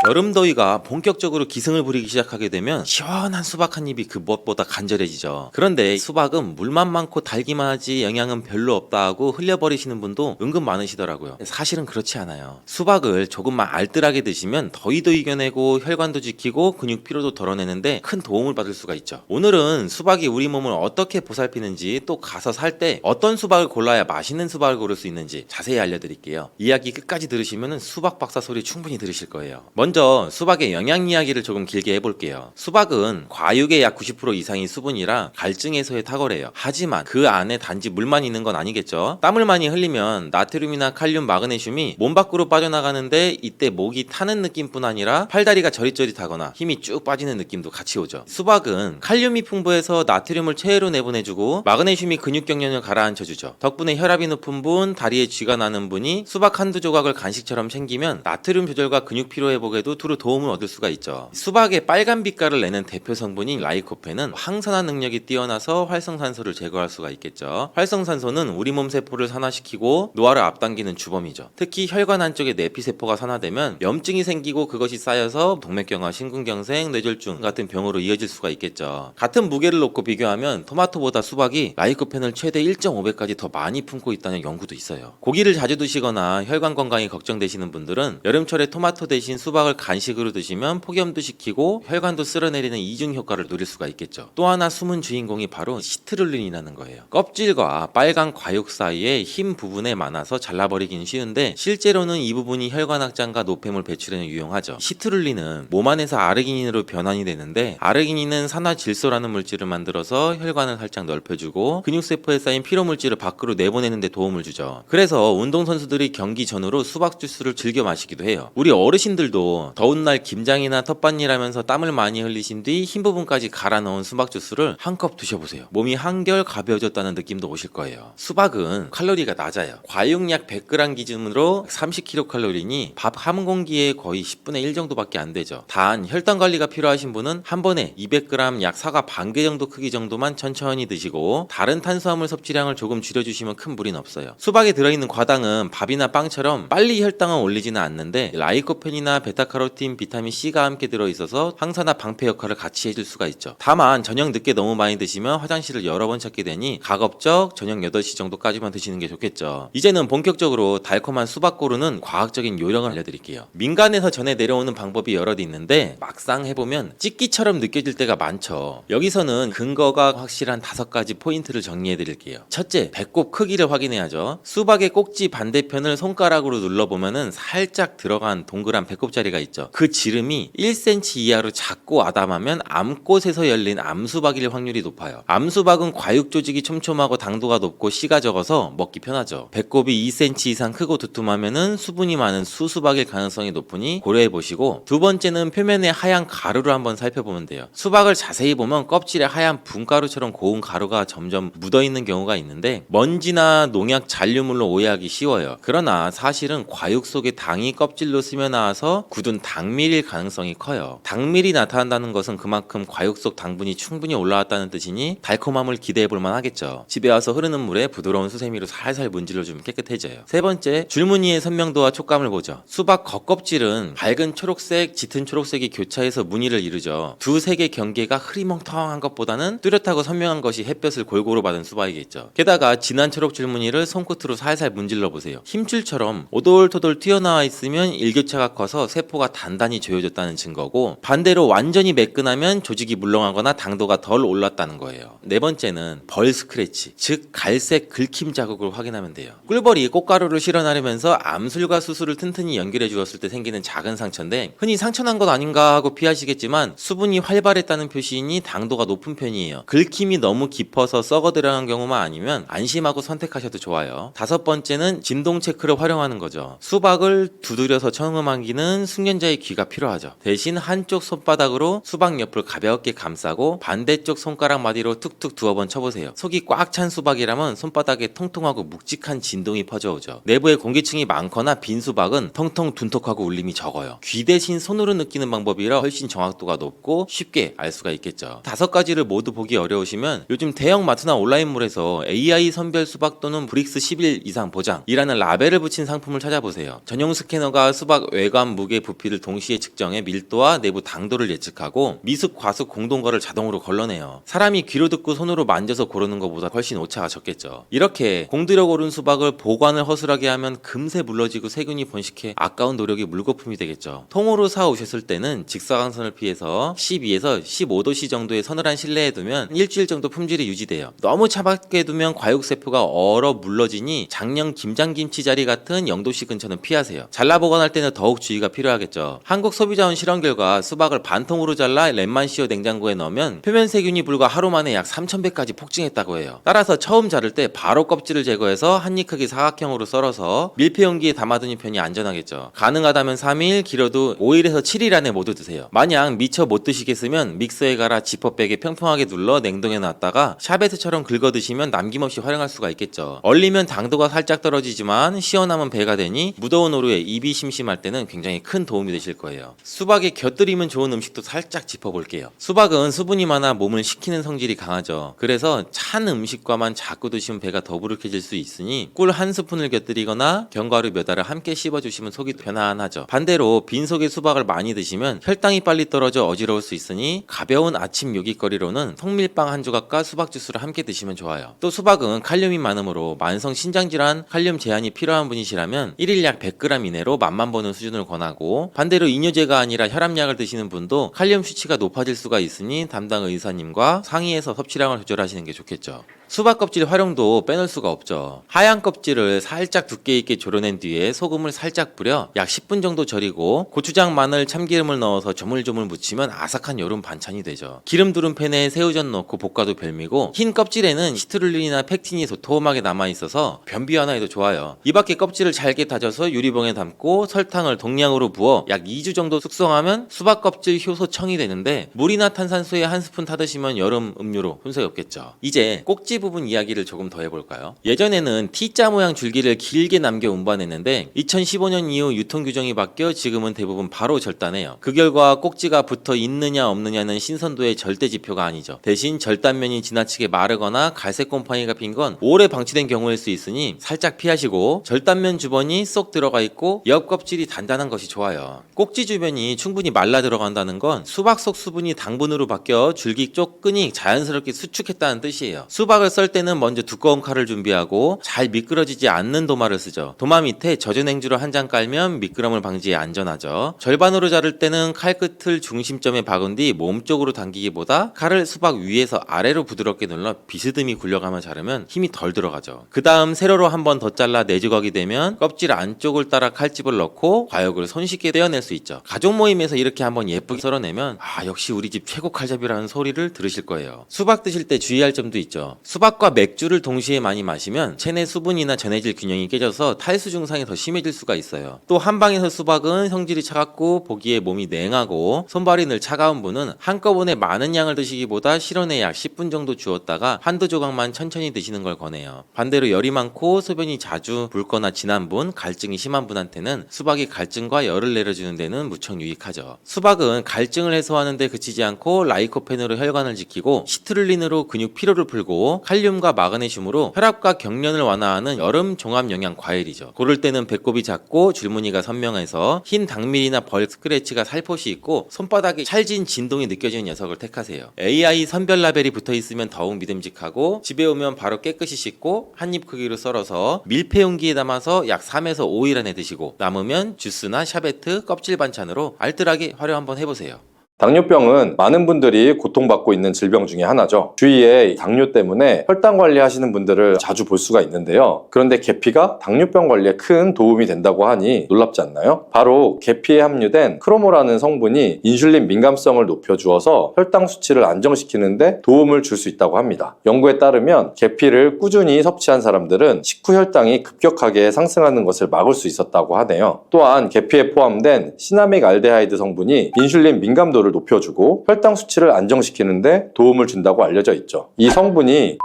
여름 더위가 본격적으로 기승을 부리기 시작하게 되면 시원한 수박 한 입이 그 무엇보다 간절해지죠. 그런데 수박은 물만 많고 달기만 하지 영양은 별로 없다 하고 흘려버리시는 분도 은근 많으시더라고요. 사실은 그렇지 않아요. 수박을 조금만 알뜰하게 드시면 더위도 이겨내고 혈관도 지키고 근육 피로도 덜어내는데 큰 도움을 받을 수가 있죠. 오늘은 수박이 우리 몸을 어떻게 보살피는지, 또 가서 살 때 어떤 수박을 골라야 맛있는 수박을 고를 수 있는지 자세히 알려드릴게요. 이야기 끝까지 들으시면 수박 박사 소리 충분히 들으실 거예요. 먼저 수박의 영양 이야기를 조금 길게 해볼게요. 수박은 과육의 약 90% 이상이 수분이라 갈증 해소에 탁월해요. 하지만 그 안에 단지 물만 있는 건 아니겠죠. 땀을 많이 흘리면 나트륨이나 칼륨, 마그네슘이 몸 밖으로 빠져나가는데 이때 목이 타는 느낌뿐 아니라 팔다리가 저릿저릿하거나 힘이 쭉 빠지는 느낌도 같이 오죠. 수박은 칼륨이 풍부해서 나트륨을 체외로 내보내주고 마그네슘이 근육 경련을 가라앉혀주죠. 덕분에 혈압이 높은 분, 다리에 쥐가 나는 분이 수박 한두 조각을 간식처럼 챙기면 나트륨 조절과 근육 피로 회복에도 두루 도움을 얻을 수가 있죠. 수박의 빨간 빛깔을 내는 대표 성분인 라이코펜은 항산화 능력이 뛰어나서 활성산소를 제거할 수가 있겠죠. 활성산소는 우리 몸 세포를 산화시키고 노화를 앞당기는 주범이죠. 특히 혈관 안쪽에 내피세포가 산화되면 염증이 생기고 그것이 쌓여서 동맥경화, 심근경색, 뇌졸중 같은 병으로 이어질 수가 있겠죠. 같은 무게를 놓고 비교하면 토마토보다 수박이 라이코펜을 최대 1.5배까지 더 많이 품고 있다는 연구도 있어요. 고기를 자주 드시거나 혈관 건강이 걱정되시는 분들은 여름철에 토마토 대신 수박을 간식으로 드시면 폭염도 식히고 혈관도 쓸어내리는 이중 효과를 누릴 수가 있겠죠. 또 하나 숨은 주인공이 바로 시트룰린이라는 거예요. 껍질과 빨간 과육 사이에 흰 부분에 많아서 잘라버리긴 쉬운데 실제로는 이 부분이 혈관 확장과 노폐물 배출에는 유용하죠. 시트룰린은 몸 안에서 아르기닌으로 변환이 되는데, 아르기닌은 산화질소라는 물질을 만들어서 혈관을 살짝 넓혀주고 근육세포에 쌓인 피로물질을 밖으로 내보내는 데 도움을 주죠. 그래서 운동선수들이 경기 전후로 수박 주스를 즐겨 마시기도 해요. 우리 어르신들도 더운 날 김장이나 텃밭일 하면서 땀을 많이 흘리신 뒤 흰 부분까지 갈아 넣은 수박 주스를 한 컵 드셔보세요. 몸이 한결 가벼워졌다는 느낌도 오실 거예요. 수박은 칼로리가 낮아요. 과육약 100g 기준으로 30kcal이니 밥 한 공기에 거의 10분의 1 정도밖에 안 되죠. 단 혈당 관리가 필요하신 분은 한 번에 200g 약 사과 반 개 정도 크기 정도만 천천히 드시고 다른 탄수화물 섭취량을 조금 줄여주시면 큰 무리는 없어요. 수박에 들어있는 과당은 밥이나 빵처럼 빨리 혈당은 올리지는 않는데 라이코펜이나 베타카로틴, 비타민 C가 함께 들어있어서 항산화 방패 역할을 같이 해줄 수가 있죠. 다만 저녁 늦게 너무 많이 드시면 화장실을 여러 번 찾게 되니 가급적 저녁 8시 정도까지만 드시는 게 좋겠죠. 이제는 본격적으로 달콤한 수박 고르는 과학적인 요령을 알려드릴게요. 민간에서 전해 내려오는 방법이 여럿 있는데 막상 해보면 찍기처럼 느껴질 때가 많죠. 여기서는 근거가 확실한 5가지 포인트를 정리해드릴게요. 첫째, 배꼽 크기를 확인해야죠. 수박의 꼭지 반대편을 손가락으로 눌러보면은 살짝 들어간 동그란 배꼽자리가 있죠. 그 지름이 1cm 이하로 작고 아담하면 암꽃에서 열린 암수박일 확률이 높아요. 암수박은 과육 조직이 촘촘하고 당도가 높고 씨가 적어서 먹기 편하죠. 배꼽이 2cm 이상 크고 두툼하면은 수분이 많은 수수박일 가능성이 높으니 고려해보시고, 두 번째는 표면에 하얀 가루를 한번 살펴보면 돼요. 수박을 자세히 보면 껍질에 하얀 분가루처럼 고운 가루가 점점 묻어있는 경우가 있는데 먼지나 농약 잔류물로 오해하기 쉬워요. 그러나 사실은 과육 속에 당이 껍질로 스며나와서 굳은 당밀일 가능성이 커요. 당밀이 나타난다는 것은 그만큼 과육 속 당분이 충분히 올라왔다는 뜻이니 달콤함을 기대해볼만 하겠죠. 집에 와서 흐르는 물에 부드러운 수세미로 살살 문질러주면 깨끗해져요. 세 번째, 줄무늬의 선명도와 촉감을 보죠. 수박 겉껍질은 밝은 초록색, 짙은 초록색이 교차해서 무늬를 이루죠. 두세 개 경계가 흐리멍텅한 것보다는 뚜렷하고 선명한 것이 햇볕을 골고루 받은 수박이겠죠. 게다가 진한 초록 줄무늬를 손끝으로 살살 문질러 보세요. 힘줄처럼 오돌토돌 튀어나와 있으면 일교차가 커서 세포가 단단히 조여졌다는 증거고, 반대로 완전히 매끈하면 조직이 물렁하거나 당도가 덜 올랐다는 거예요. 네 번째는 벌 스크래치, 즉 갈색 긁힘 자국을 확인하면 돼요. 꿀벌이 꽃가루를 실어나르면서 암술과 수술을 튼튼히 연결해 주었을 때 생기는 작은 상처인데 흔히 상처난 것 아닌가 하고 피하시겠지만 수분이 활발했다는 표시이니 당도가 높은 편이에요. 긁힘이 너무 깊어서 썩어 들어간 경우만 아니면 안심하고 선택하셔도 좋아요. 다섯 번째는 진동 체크를 활용하는 거죠. 수박을 두드려서 청음하기는 숙련자의 귀가 필요하죠. 대신 한쪽 손바닥으로 수박 옆을 가볍게 감싸고 반대쪽 손가락 마디로 툭툭 두어 번 쳐보세요. 속이 꽉 찬 수박이라면 손바닥에 통통하고 묵직한 진동이 퍼져오죠. 내부에 공기층이 많거나 빈 수박은 텅텅 둔톡하고 울림이 적어요. 귀 대신 손으로 느끼는 방법이라 훨씬 정확도가 높고 쉽게 알 수가 있겠죠. 5가지를 모두 보기 어려우시면 요즘 대형 마트나 온라인몰에서 AI 선별 수박 또는 브릭스 10일 이상 보장이라는 라벨을 붙인 상품을 찾아보세요. 전용 스캐너가 수박 외관, 무게, 부피 부피를 동시에 측정해 밀도와 내부 당도를 예측하고 미숙, 과숙, 공동거를 자동으로 걸러내요. 사람이 귀로 듣고 손으로 만져서 고르는 것보다 훨씬 오차가 적겠죠. 이렇게 공들여 고른 수박을 보관을 허술하게 하면 금세 물러지고 세균이 번식해 아까운 노력이 물거품이 되겠죠. 통으로 사 오셨을 때는 직사광선을 피해서 12에서 15도씨 정도의 서늘한 실내에 두면 일주일 정도 품질이 유지돼요. 너무 차갑게 두면 과육세포가 얼어 물러지니 작년 김장김치자리 같은 0도씨 근처는 피하세요. 잘라 보관할 때는 더욱 주의가 필요하겠죠. 한국 소비자원 실험 결과 수박을 반통으로 잘라 랩만 씌워 냉장고에 넣으면 표면 세균이 불과 하루 만에 약 3000배까지 폭증했다고 해요. 따라서 처음 자를 때 바로 껍질을 제거해서 한입 크기 사각형으로 썰어서 밀폐 용기에 담아두는 편이 안전하겠죠. 가능하다면 3일, 길어도 5일에서 7일 안에 모두 드세요. 만약 미처 못 드시겠으면 믹서에 갈아 지퍼백에 평평하게 눌러 냉동해 놨다가 샤베트처럼 긁어 드시면 남김없이 활용할 수가 있겠죠. 얼리면 당도가 살짝 떨어지지만 시원하면 배가 되니 무더운 오후에 입이 심심할 때는 굉장히 큰 도움이 되실 거예요. 수박에 곁들이면 좋은 음식도 살짝 짚어볼게요. 수박은 수분이 많아 몸을 식히는 성질이 강하죠. 그래서 찬 음식과만 자꾸 드시면 배가 더부룩해질 수 있으니 꿀 한 스푼을 곁들이거나 견과류 몇 알을 함께 씹어주시면 속이 편안하죠. 반대로 빈속에 수박을 많이 드시면 혈당이 빨리 떨어져 어지러울 수 있으니 가벼운 아침 요깃거리로는 통밀빵 한 조각과 수박 주스를 함께 드시면 좋아요. 또 수박은 칼륨이 많으므로 만성 신장질환, 칼륨 제한이 필요한 분이시라면 1일 약 100g 이내로 맛만 보는 수준을 권하고, 반대로 이뇨제가 아니라 혈압약을 드시는 분도 칼륨 수치가 높아질 수가 있으니 담당 의사님과 상의해서 섭취량을 조절하시는 게 좋겠죠. 수박 껍질 활용도 빼놓을 수가 없죠. 하얀 껍질을 살짝 두께 있게 졸여낸 뒤에 소금을 살짝 뿌려 약 10분 정도 절이고 고추장, 마늘, 참기름을 넣어서 조물조물 무치면 아삭한 여름 반찬이 되죠. 기름 두른 팬에 새우젓 넣고 볶아도 별미고, 흰 껍질에는 시트룰린이나 펙틴이 도톰하게 남아있어서 변비 하나에도 좋아요. 이 밖에 껍질을 잘게 다져서 유리병에 담고 설탕을 동량으로 부어 약 2주 정도 숙성하면 수박 껍질 효소 청이 되는데, 물이나 탄산수에 한 스푼 타드시면 여름 음료로 손색이 없겠죠. 이제 꼭지 부분 이야기를 조금 더 해볼까요? 예전에는 T자 모양 줄기를 길게 남겨 운반했는데 2015년 이후 유통규정이 바뀌어 지금은 대부분 바로 절단해요. 그 결과 꼭지가 붙어 있느냐 없느냐는 신선도의 절대 지표가 아니죠. 대신 절단면이 지나치게 마르거나 갈색 곰팡이가 핀 건 오래 방치된 경우일 수 있으니 살짝 피하시고, 절단면 주변이 쏙 들어가 있고 옆 껍질이 단단한 것이 좋아요. 꼭지 주변이 충분히 말라 들어간다는 건 수박 속 수분이 당분으로 바뀌어 줄기 쪽 끈이 자연스럽게 수축했다는 뜻이에요. 수박을 썰 때는 먼저 두꺼운 칼을 준비하고 잘 미끄러지지 않는 도마를 쓰죠. 도마 밑에 젖은 행주로 한 장 깔면 미끄럼을 방지해 안전하죠. 절반으로 자를 때는 칼끝을 중심점에 박은 뒤 몸쪽으로 당기기보다 칼을 수박 위에서 아래로 부드럽게 눌러 비스듬히 굴려가며 자르면 힘이 덜 들어가죠. 그 다음 세로로 한 번 더 잘라 4조각이 되면 껍질 안쪽을 따라 칼집을 넣고 과육을 손쉽게 떼어낼 수 있죠. 가족 모임에서 이렇게 한번 예쁘게 썰어내면 역시 우리 집 최고 칼잡이라는 소리를 들으실 거예요. 수박 드실 때 주의할 점도 있죠. 수박과 맥주를 동시에 많이 마시면 체내 수분이나 전해질 균형이 깨져서 탈수 증상이 더 심해질 수가 있어요. 또 한방에서 수박은 성질이 차갑고 보기에 몸이 냉하고 손발이 늘 차가운 분은 한꺼번에 많은 양을 드시기보다 실온에 약 10분 정도 주었다가 한두 조각만 천천히 드시는 걸 권해요. 반대로 열이 많고 소변이 자주 붉거나 진한 분, 갈증이 심한 분한테는 수박이 갈증과 열을 내려주는 데는 무척 유익하죠. 수박은 갈증을 해소하는 데 그치지 않고 라이코펜으로 혈관을 지키고 시트룰린으로 근육 피로를 풀고 칼륨과 마그네슘으로 혈압과 경련을 완화하는 여름 종합 영양 과일이죠. 고를 때는 배꼽이 작고 줄무늬가 선명해서 흰 당밀이나 벌 스크래치가 살포시 있고 손바닥에 찰진 진동이 느껴지는 녀석을 택하세요. AI 선별 라벨이 붙어 있으면 더욱 믿음직하고, 집에 오면 바로 깨끗이 씻고 한입 크기로 썰어서 밀폐 용기에 담아서 약 3에서 5일 안에 드시고, 남으면 주스나 샤베트, 껍질 반찬으로 알뜰하게 활용 한번 해보세요. 당뇨병은 많은 분들이 고통받고 있는 질병 중에 하나죠. 주위에 당뇨 때문에 혈당 관리하시는 분들을 자주 볼 수가 있는데요. 그런데 계피가 당뇨병 관리에 큰 도움이 된다고 하니 놀랍지 않나요? 바로 계피에 함유된 크로모라는 성분이 인슐린 민감성을 높여주어서 혈당 수치를 안정시키는데 도움을 줄 수 있다고 합니다. 연구에 따르면 계피를 꾸준히 섭취한 사람들은 식후 혈당이 급격하게 상승하는 것을 막을 수 있었다고 하네요. 또한 계피에 포함된 시나믹 알데하이드 성분이 인슐린 민감도를 높여주고 혈당 수치를 안정시키는데 도움을 준다고 알려져 있죠. 이 성분이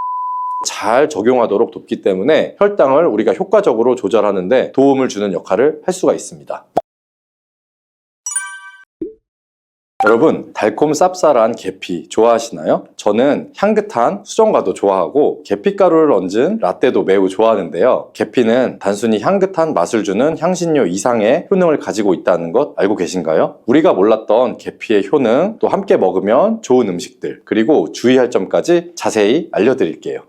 잘 적용하도록 돕기 때문에 혈당을 우리가 효과적으로 조절하는데 도움을 주는 역할을 할 수가 있습니다. 여러분, 달콤 쌉쌀한 계피 좋아하시나요? 저는 향긋한 수정과도 좋아하고 계피가루를 얹은 라떼도 매우 좋아하는데요. 계피는 단순히 향긋한 맛을 주는 향신료 이상의 효능을 가지고 있다는 것 알고 계신가요? 우리가 몰랐던 계피의 효능, 또 함께 먹으면 좋은 음식들, 그리고 주의할 점까지 자세히 알려드릴게요.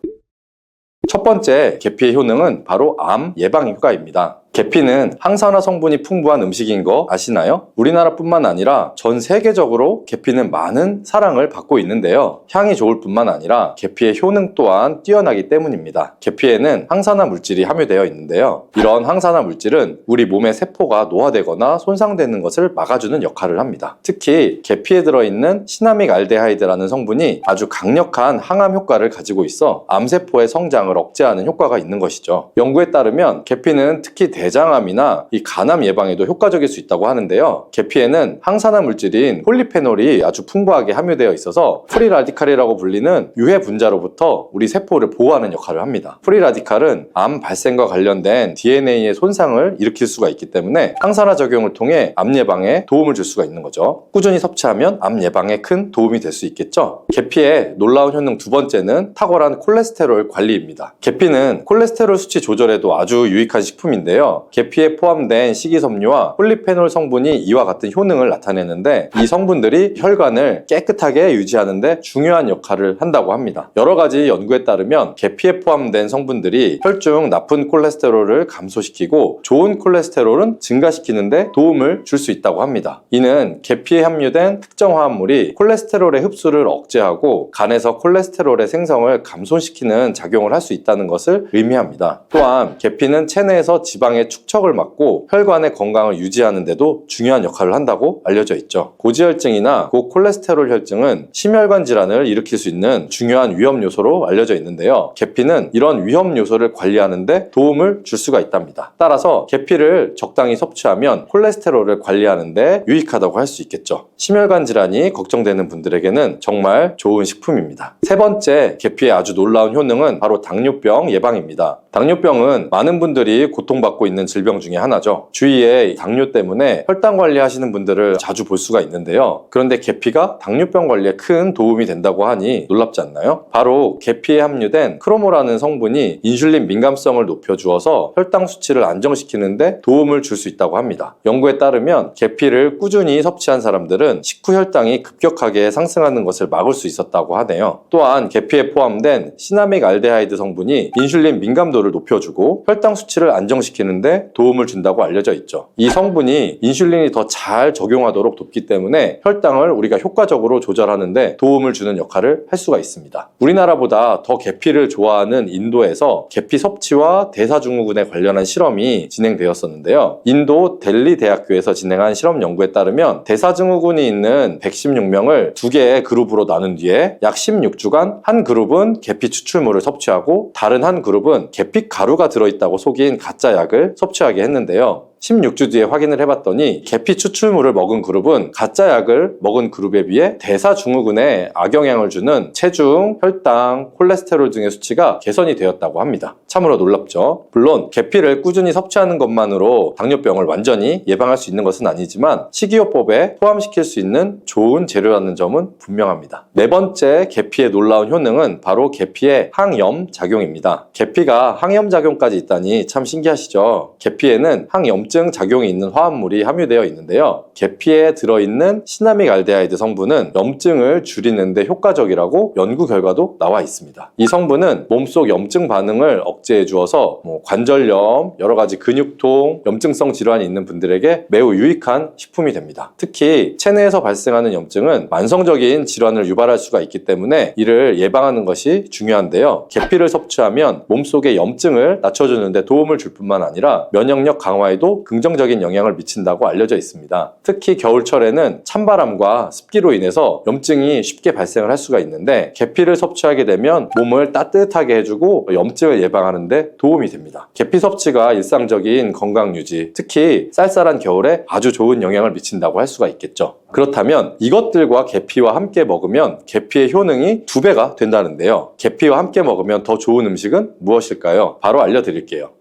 첫 번째 계피의 효능은 바로 암 예방 효과입니다. 계피는 항산화 성분이 풍부한 음식인 거 아시나요? 우리나라뿐만 아니라 전 세계적으로 계피는 많은 사랑을 받고 있는데요. 향이 좋을 뿐만 아니라 계피의 효능 또한 뛰어나기 때문입니다. 계피에는 항산화 물질이 함유되어 있는데요. 이런 항산화 물질은 우리 몸의 세포가 노화되거나 손상되는 것을 막아주는 역할을 합니다. 특히 계피에 들어있는 시나믹 알데하이드라는 성분이 아주 강력한 항암 효과를 가지고 있어 암세포의 성장을 억제하는 효과가 있는 것이죠. 연구에 따르면 계피는 특히 대장암이나 이 간암 예방에도 효과적일 수 있다고 하는데요. 계피에는 항산화 물질인 폴리페놀이 아주 풍부하게 함유되어 있어서 프리라디칼이라고 불리는 유해 분자로부터 우리 세포를 보호하는 역할을 합니다. 프리라디칼은 암 발생과 관련된 DNA의 손상을 일으킬 수가 있기 때문에 항산화 작용을 통해 암 예방에 도움을 줄 수가 있는 거죠. 꾸준히 섭취하면 암 예방에 큰 도움이 될 수 있겠죠. 계피의 놀라운 효능 두 번째는 탁월한 콜레스테롤 관리입니다. 계피는 콜레스테롤 수치 조절에도 아주 유익한 식품인데요. 계피에 포함된 식이섬유와 폴리페놀 성분이 이와 같은 효능을 나타내는데 이 성분들이 혈관을 깨끗하게 유지하는데 중요한 역할을 한다고 합니다. 여러 가지 연구에 따르면 계피에 포함된 성분들이 혈중 나쁜 콜레스테롤을 감소시키고 좋은 콜레스테롤은 증가시키는데 도움을 줄 수 있다고 합니다. 이는 계피에 함유된 특정 화합물이 콜레스테롤의 흡수를 억제하고 간에서 콜레스테롤의 생성을 감소시키는 작용을 할 수 있다는 것을 의미합니다. 또한 계피는 체내에서 지방의 축적을 막고 혈관의 건강을 유지하는 데도 중요한 역할을 한다고 알려져 있죠. 고지혈증이나 고콜레스테롤 혈증은 심혈관 질환을 일으킬 수 있는 중요한 위험 요소로 알려져 있는데요. 계피는 이런 위험 요소를 관리하는 데 도움을 줄 수가 있답니다. 따라서 계피를 적당히 섭취하면 콜레스테롤을 관리하는 데 유익하다고 할 수 있겠죠. 심혈관 질환이 걱정되는 분들에게는 정말 좋은 식품입니다. 세 번째 계피의 아주 놀라운 효능은 바로 당뇨병 예방입니다. 당뇨병은 많은 분들이 고통받고 있는 질병 중에 하나죠. 주위에 당뇨 때문에 혈당 관리하시는 분들을 자주 볼 수가 있는데요. 그런데 계피가 당뇨병 관리에 큰 도움이 된다고 하니 놀랍지 않나요? 바로 계피에 함유된 크로모라는 성분이 인슐린 민감성을 높여주어서 혈당 수치를 안정시키는데 도움을 줄 수 있다고 합니다. 연구에 따르면 계피를 꾸준히 섭취한 사람들은 식후 혈당이 급격하게 상승하는 것을 막을 수 있었다고 하네요. 또한 계피에 포함된 시나믹 알데하이드 성분이 인슐린 민감도를 높여주고 혈당 수치를 안정시키는데 도움을 준다고 알려져 있죠. 이 성분이 인슐린이 더 잘 적용하도록 돕기 때문에 혈당을 우리가 효과적으로 조절하는데 도움을 주는 역할을 할 수가 있습니다. 우리나라보다 더 계피를 좋아하는 인도에서 계피 섭취와 대사증후군에 관련한 실험이 진행되었었는데요. 인도 델리 대학교에서 진행한 실험 연구에 따르면 대사증후군이 있는 116명을 두 개의 그룹으로 나눈 뒤에 약 16주간 한 그룹은 계피 추출물을 섭취하고 다른 한 그룹은 계피 가루가 들어있다고 속인 가짜 약을 섭취하게 했는데요. 16주 뒤에 확인을 해봤더니 계피 추출물을 먹은 그룹은 가짜 약을 먹은 그룹에 비해 대사증후군에 악영향을 주는 체중, 혈당, 콜레스테롤 등의 수치가 개선이 되었다고 합니다. 참으로 놀랍죠. 물론 계피를 꾸준히 섭취하는 것만으로 당뇨병을 완전히 예방할 수 있는 것은 아니지만 식이요법에 포함시킬 수 있는 좋은 재료라는 점은 분명합니다. 네 번째 계피의 놀라운 효능은 바로 계피의 항염 작용입니다. 계피가 항염 작용까지 있다니 참 신기하시죠. 계피에는 항염증 작용이 있는 화합물이 함유되어 있는데요. 계피에 들어있는 시나믹 알데하이드 성분은 염증을 줄이는 데 효과적이라고 연구 결과도 나와 있습니다. 이 성분은 몸속 염증 반응을 억제해 주어서 관절염, 여러 가지 근육통, 염증성 질환이 있는 분들에게 매우 유익한 식품이 됩니다. 특히 체내에서 발생하는 염증은 만성적인 질환을 유발할 수가 있기 때문에 이를 예방하는 것이 중요한데요. 계피를 섭취하면 몸속의 염증을 낮춰주는 데 도움을 줄 뿐만 아니라 면역력 강화에도 긍정적인 영향을 미친다고 알려져 있습니다. 특히 겨울철에는 찬바람과 습기로 인해서 염증이 쉽게 발생을 할 수가 있는데 계피를 섭취하게 되면 몸을 따뜻하게 해주고 염증을 예방하는 데 도움이 됩니다. 계피 섭취가 일상적인 건강 유지, 특히 쌀쌀한 겨울에 아주 좋은 영향을 미친다고 할 수가 있겠죠. 그렇다면 이것들과 계피와 함께 먹으면 계피의 효능이 2배가 된다는데요. 계피와 함께 먹으면 더 좋은 음식은 무엇일까요? 바로 알려드릴게요.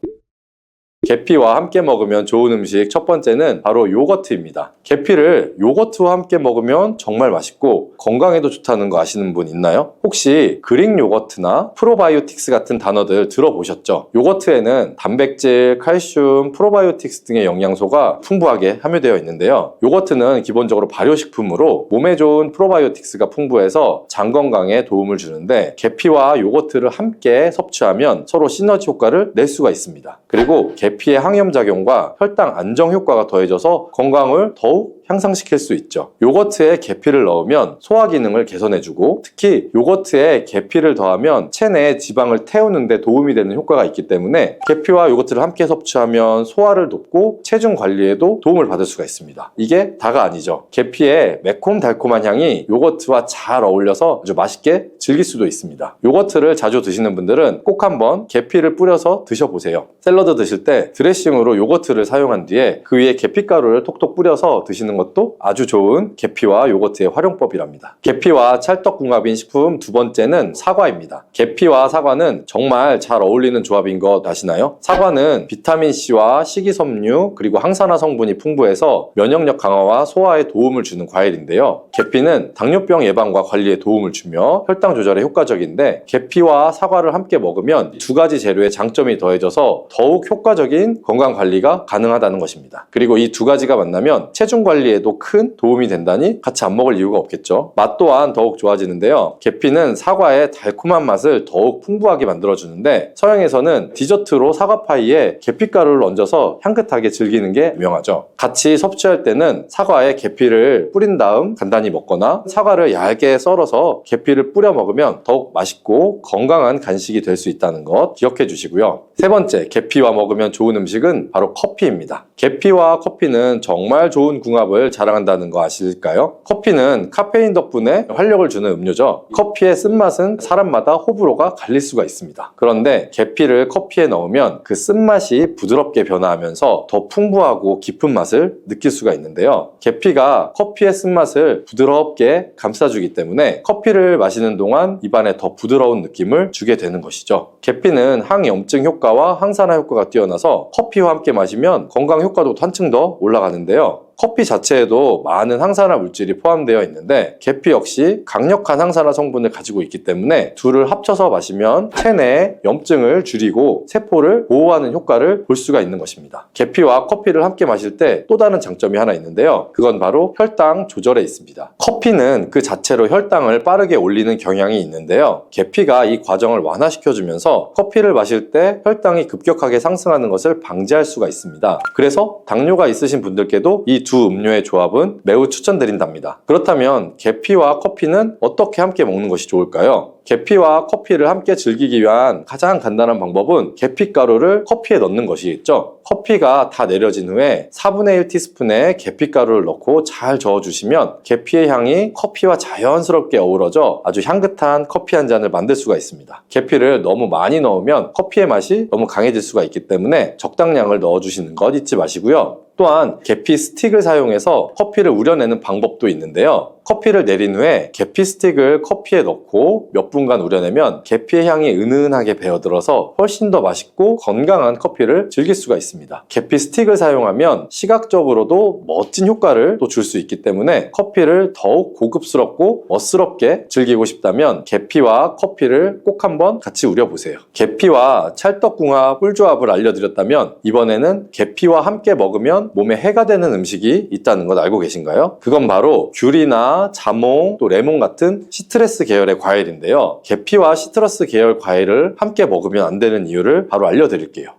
계피와 함께 먹으면 좋은 음식 첫 번째는 바로 요거트입니다. 계피를 요거트와 함께 먹으면 정말 맛있고 건강에도 좋다는 거 아시는 분 있나요? 혹시 그릭 요거트나 프로바이오틱스 같은 단어들 들어보셨죠? 요거트에는 단백질, 칼슘, 프로바이오틱스 등의 영양소가 풍부하게 함유되어 있는데요. 요거트는 기본적으로 발효식품으로 몸에 좋은 프로바이오틱스가 풍부해서 장 건강에 도움을 주는데 계피와 요거트를 함께 섭취하면 서로 시너지 효과를 낼 수가 있습니다. 그리고 계피의 항염작용과 혈당 안정 효과가 더해져서 건강을 더욱 향상시킬 수 있죠. 요거트에 계피를 넣으면 소화 기능을 개선해주고 특히 요거트에 계피를 더하면 체내에 지방을 태우는 데 도움이 되는 효과가 있기 때문에 계피와 요거트를 함께 섭취하면 소화를 돕고 체중 관리에도 도움을 받을 수가 있습니다. 이게 다가 아니죠. 계피의 매콤달콤한 향이 요거트와 잘 어울려서 아주 맛있게 즐길 수도 있습니다. 요거트를 자주 드시는 분들은 꼭 한번 계피를 뿌려서 드셔보세요. 샐러드 드실 때 드레싱으로 요거트를 사용한 뒤에 그 위에 계피가루를 톡톡 뿌려서 드시는 것도 아주 좋은 계피와 요거트의 활용법이랍니다. 계피와 찰떡궁합인 식품 두 번째는 사과입니다. 계피와 사과는 정말 잘 어울리는 조합인 것 아시나요? 사과는 비타민C와 식이섬유 그리고 항산화 성분이 풍부해서 면역력 강화와 소화에 도움을 주는 과일인데요. 계피는 당뇨병 예방과 관리에 도움을 주며 혈당 조절에 효과적인데 계피와 사과를 함께 먹으면 두 가지 재료의 장점이 더해져서 더욱 효과적인 건강 관리가 가능하다는 것입니다. 그리고 이 두 가지가 만나면 체중 관리에도 큰 도움이 된다니 같이 안 먹을 이유가 없겠죠. 맛 또한 더욱 좋아지는데요. 계피는 사과의 달콤한 맛을 더욱 풍부하게 만들어주는데 서양에서는 디저트로 사과파이에 계피가루를 얹어서 향긋하게 즐기는 게 유명하죠. 같이 섭취할 때는 사과에 계피를 뿌린 다음 간단히 먹거나 사과를 얇게 썰어서 계피를 뿌려 먹으면 더욱 맛있고 건강한 간식이 될 수 있다는 것 기억해 주시고요. 세 번째, 계피와 먹으면 좋은 음식은 바로 커피입니다. 계피와 커피는 정말 좋은 궁합을 자랑한다는 거 아실까요? 커피는 카페인 덕분에 활력을 주는 음료죠. 커피의 쓴맛은 사람마다 호불호가 갈릴 수가 있습니다. 그런데 계피를 커피에 넣으면 그 쓴맛이 부드럽게 변화하면서 더 풍부하고 깊은 맛을 느낄 수가 있는데요. 계피가 커피의 쓴맛을 부드럽게 감싸주기 때문에 커피를 마시는 동안 입안에 더 부드러운 느낌을 주게 되는 것이죠. 계피는 항염증 효과와 항산화 효과가 뛰어나서 커피와 함께 마시면 건강 효과도 한층 더 올라가는데요. 커피 자체에도 많은 항산화 물질이 포함되어 있는데 계피 역시 강력한 항산화 성분을 가지고 있기 때문에 둘을 합쳐서 마시면 체내의 염증을 줄이고 세포를 보호하는 효과를 볼 수가 있는 것입니다. 계피와 커피를 함께 마실 때 또 다른 장점이 하나 있는데요. 그건 바로 혈당 조절에 있습니다. 커피는 그 자체로 혈당을 빠르게 올리는 경향이 있는데요. 계피가 이 과정을 완화시켜주면서 커피를 마실 때 혈당이 급격하게 상승하는 것을 방지할 수가 있습니다. 그래서 당뇨가 있으신 분들께도 이 두 음료의 조합은 매우 추천드린답니다. 그렇다면 계피와 커피는 어떻게 함께 먹는 것이 좋을까요? 계피와 커피를 함께 즐기기 위한 가장 간단한 방법은 계피가루를 커피에 넣는 것이겠죠. 커피가 다 내려진 후에 4분의 1티스푼의 계피가루를 넣고 잘 저어주시면 계피의 향이 커피와 자연스럽게 어우러져 아주 향긋한 커피 한 잔을 만들 수가 있습니다. 계피를 너무 많이 넣으면 커피의 맛이 너무 강해질 수가 있기 때문에 적당량을 넣어주시는 것 잊지 마시고요. 또한 계피 스틱을 사용해서 커피를 우려내는 방법도 있는데요. 커피를 내린 후에 계피 스틱을 커피에 넣고 몇 분간 우려내면 계피의 향이 은은하게 배어들어서 훨씬 더 맛있고 건강한 커피를 즐길 수가 있습니다. 계피 스틱을 사용하면 시각적으로도 멋진 효과를 또 줄 수 있기 때문에 커피를 더욱 고급스럽고 멋스럽게 즐기고 싶다면 계피와 커피를 꼭 한번 같이 우려보세요. 계피와 찰떡궁합 꿀조합을 알려드렸다면 이번에는 계피와 함께 먹으면 몸에 해가 되는 음식이 있다는 것 알고 계신가요? 그건 바로 귤이나 자몽, 또 레몬 같은 시트러스 계열의 과일인데요. 계피와 시트러스 계열 과일을 함께 먹으면 안 되는 이유를 바로 알려드릴게요.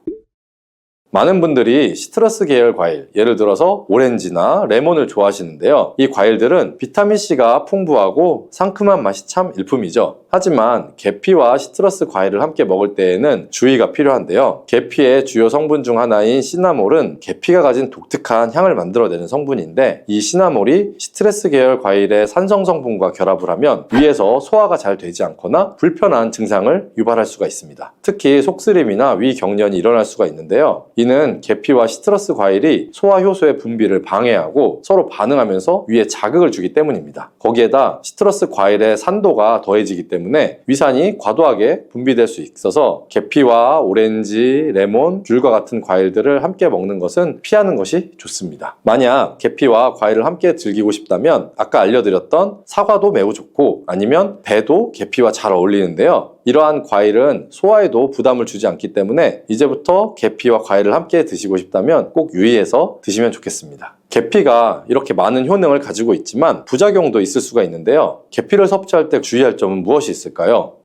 많은 분들이 시트러스 계열 과일, 예를 들어서 오렌지나 레몬을 좋아하시는데요. 이 과일들은 비타민C가 풍부하고 상큼한 맛이 참 일품이죠. 하지만 계피와 시트러스 과일을 함께 먹을 때에는 주의가 필요한데요. 계피의 주요 성분 중 하나인 시나몰은 계피가 가진 독특한 향을 만들어내는 성분인데 이 시나몰이 시트러스 계열 과일의 산성 성분과 결합을 하면 위에서 소화가 잘 되지 않거나 불편한 증상을 유발할 수가 있습니다. 특히 속쓰림이나 위 경련이 일어날 수가 있는데요. 이는 계피와 시트러스 과일이 소화 효소의 분비를 방해하고 서로 반응하면서 위에 자극을 주기 때문입니다. 거기에다 시트러스 과일의 산도가 더해지기 때문에 위산이 과도하게 분비될 수 있어서 계피와 오렌지, 레몬, 귤과 같은 과일들을 함께 먹는 것은 피하는 것이 좋습니다. 만약 계피와 과일을 함께 즐기고 싶다면 아까 알려드렸던 사과도 매우 좋고 아니면 배도 계피와 잘 어울리는데요. 이러한 과일은 소화에도 부담을 주지 않기 때문에 이제부터 계피와 과일을 함께 드시고 싶다면 꼭 유의해서 드시면 좋겠습니다. 계피가 이렇게 많은 효능을 가지고 있지만 부작용도 있을 수가 있는데요. 계피를 섭취할 때 주의할 점은 무엇이 있을까요?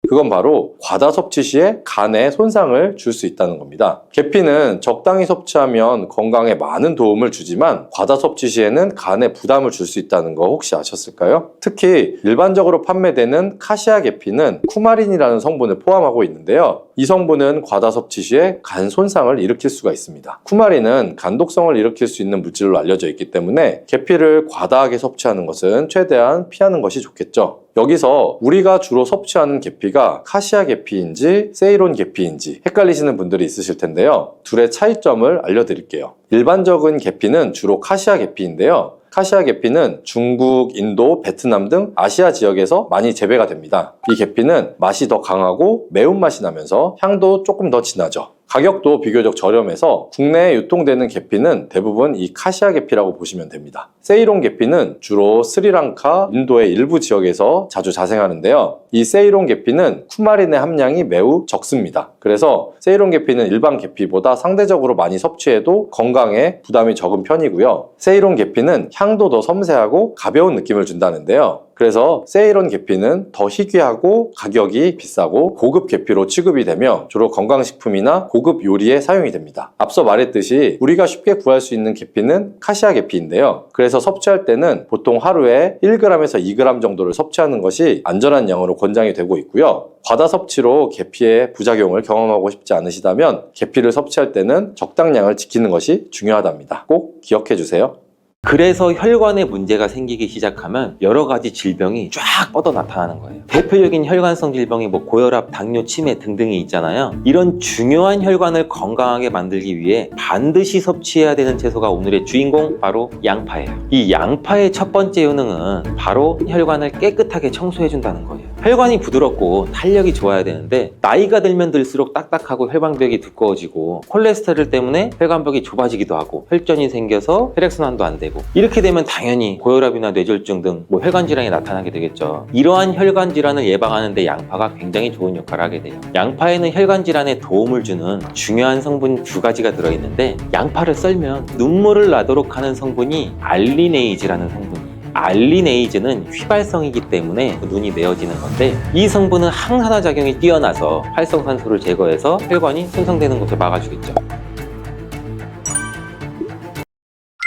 그건 바로 과다 섭취 시에 간에 손상을 줄 수 있다는 겁니다. 계피는 적당히 섭취하면 건강에 많은 도움을 주지만 과다 섭취 시에는 간에 부담을 줄 수 있다는 거 혹시 아셨을까요? 특히 일반적으로 판매되는 카시아 계피는 쿠마린이라는 성분을 포함하고 있는데요. 이 성분은 과다 섭취 시에 간 손상을 일으킬 수가 있습니다. 쿠마린은 간독성을 일으킬 수 있는 물질로 알려져 있기 때문에 계피를 과다하게 섭취하는 것은 최대한 피하는 것이 좋겠죠. 여기서 우리가 주로 섭취하는 계피가 카시아 계피인지 세이론 계피인지 헷갈리시는 분들이 있으실 텐데요. 둘의 차이점을 알려드릴게요. 일반적인 계피는 주로 카시아 계피인데요. 카시아 계피는 중국, 인도, 베트남 등 아시아 지역에서 많이 재배가 됩니다. 이 계피는 맛이 더 강하고 매운맛이 나면서 향도 조금 더 진하죠. 가격도 비교적 저렴해서 국내에 유통되는 계피는 대부분 이 카시아 계피라고 보시면 됩니다. 세이론 계피는 주로 스리랑카, 인도의 일부 지역에서 자주 자생하는데요. 이 세이론 계피는 쿠마린의 함량이 매우 적습니다. 그래서 세이론 계피는 일반 계피보다 상대적으로 많이 섭취해도 건강에 부담이 적은 편이고요. 세이론 계피는 향도 더 섬세하고 가벼운 느낌을 준다는데요. 그래서 세이론 계피는 더 희귀하고 가격이 비싸고 고급 계피로 취급이 되며 주로 건강식품이나 고급 요리에 사용이 됩니다. 앞서 말했듯이 우리가 쉽게 구할 수 있는 계피는 카시아 계피인데요. 그래서 섭취할 때는 보통 하루에 1g에서 2g 정도를 섭취하는 것이 안전한 양으로 권장이 되고 있고요. 과다 섭취로 계피의 부작용을 경험하고 싶지 않으시다면 계피를 섭취할 때는 적당량을 지키는 것이 중요하답니다. 꼭 기억해 주세요. 그래서 혈관에 문제가 생기기 시작하면 여러 가지 질병이 쫙 뻗어 나타나는 거예요. 대표적인 혈관성 질병이 고혈압, 당뇨, 치매 등등이 있잖아요. 이런 중요한 혈관을 건강하게 만들기 위해 반드시 섭취해야 되는 채소가 오늘의 주인공, 바로 양파예요. 이 양파의 첫 번째 효능은 바로 혈관을 깨끗하게 청소해준다는 거예요. 혈관이 부드럽고 탄력이 좋아야 되는데 나이가 들면 들수록 딱딱하고 혈관벽이 두꺼워지고 콜레스테롤 때문에 혈관벽이 좁아지기도 하고 혈전이 생겨서 혈액순환도 안 되고, 이렇게 되면 당연히 고혈압이나 뇌졸중 등 혈관 질환이 나타나게 되겠죠. 이러한 혈관 질환을 예방하는 데 양파가 굉장히 좋은 역할을 하게 돼요. 양파에는 혈관 질환에 도움을 주는 중요한 성분 2가지가 들어있는데, 양파를 썰면 눈물을 나도록 하는 성분이 알리네이즈라는 성분이에요. 알리네이즈는 휘발성이기 때문에 눈이 메어지는 건데, 이 성분은 항산화 작용이 뛰어나서 활성산소를 제거해서 혈관이 손상되는 것을 막아주겠죠.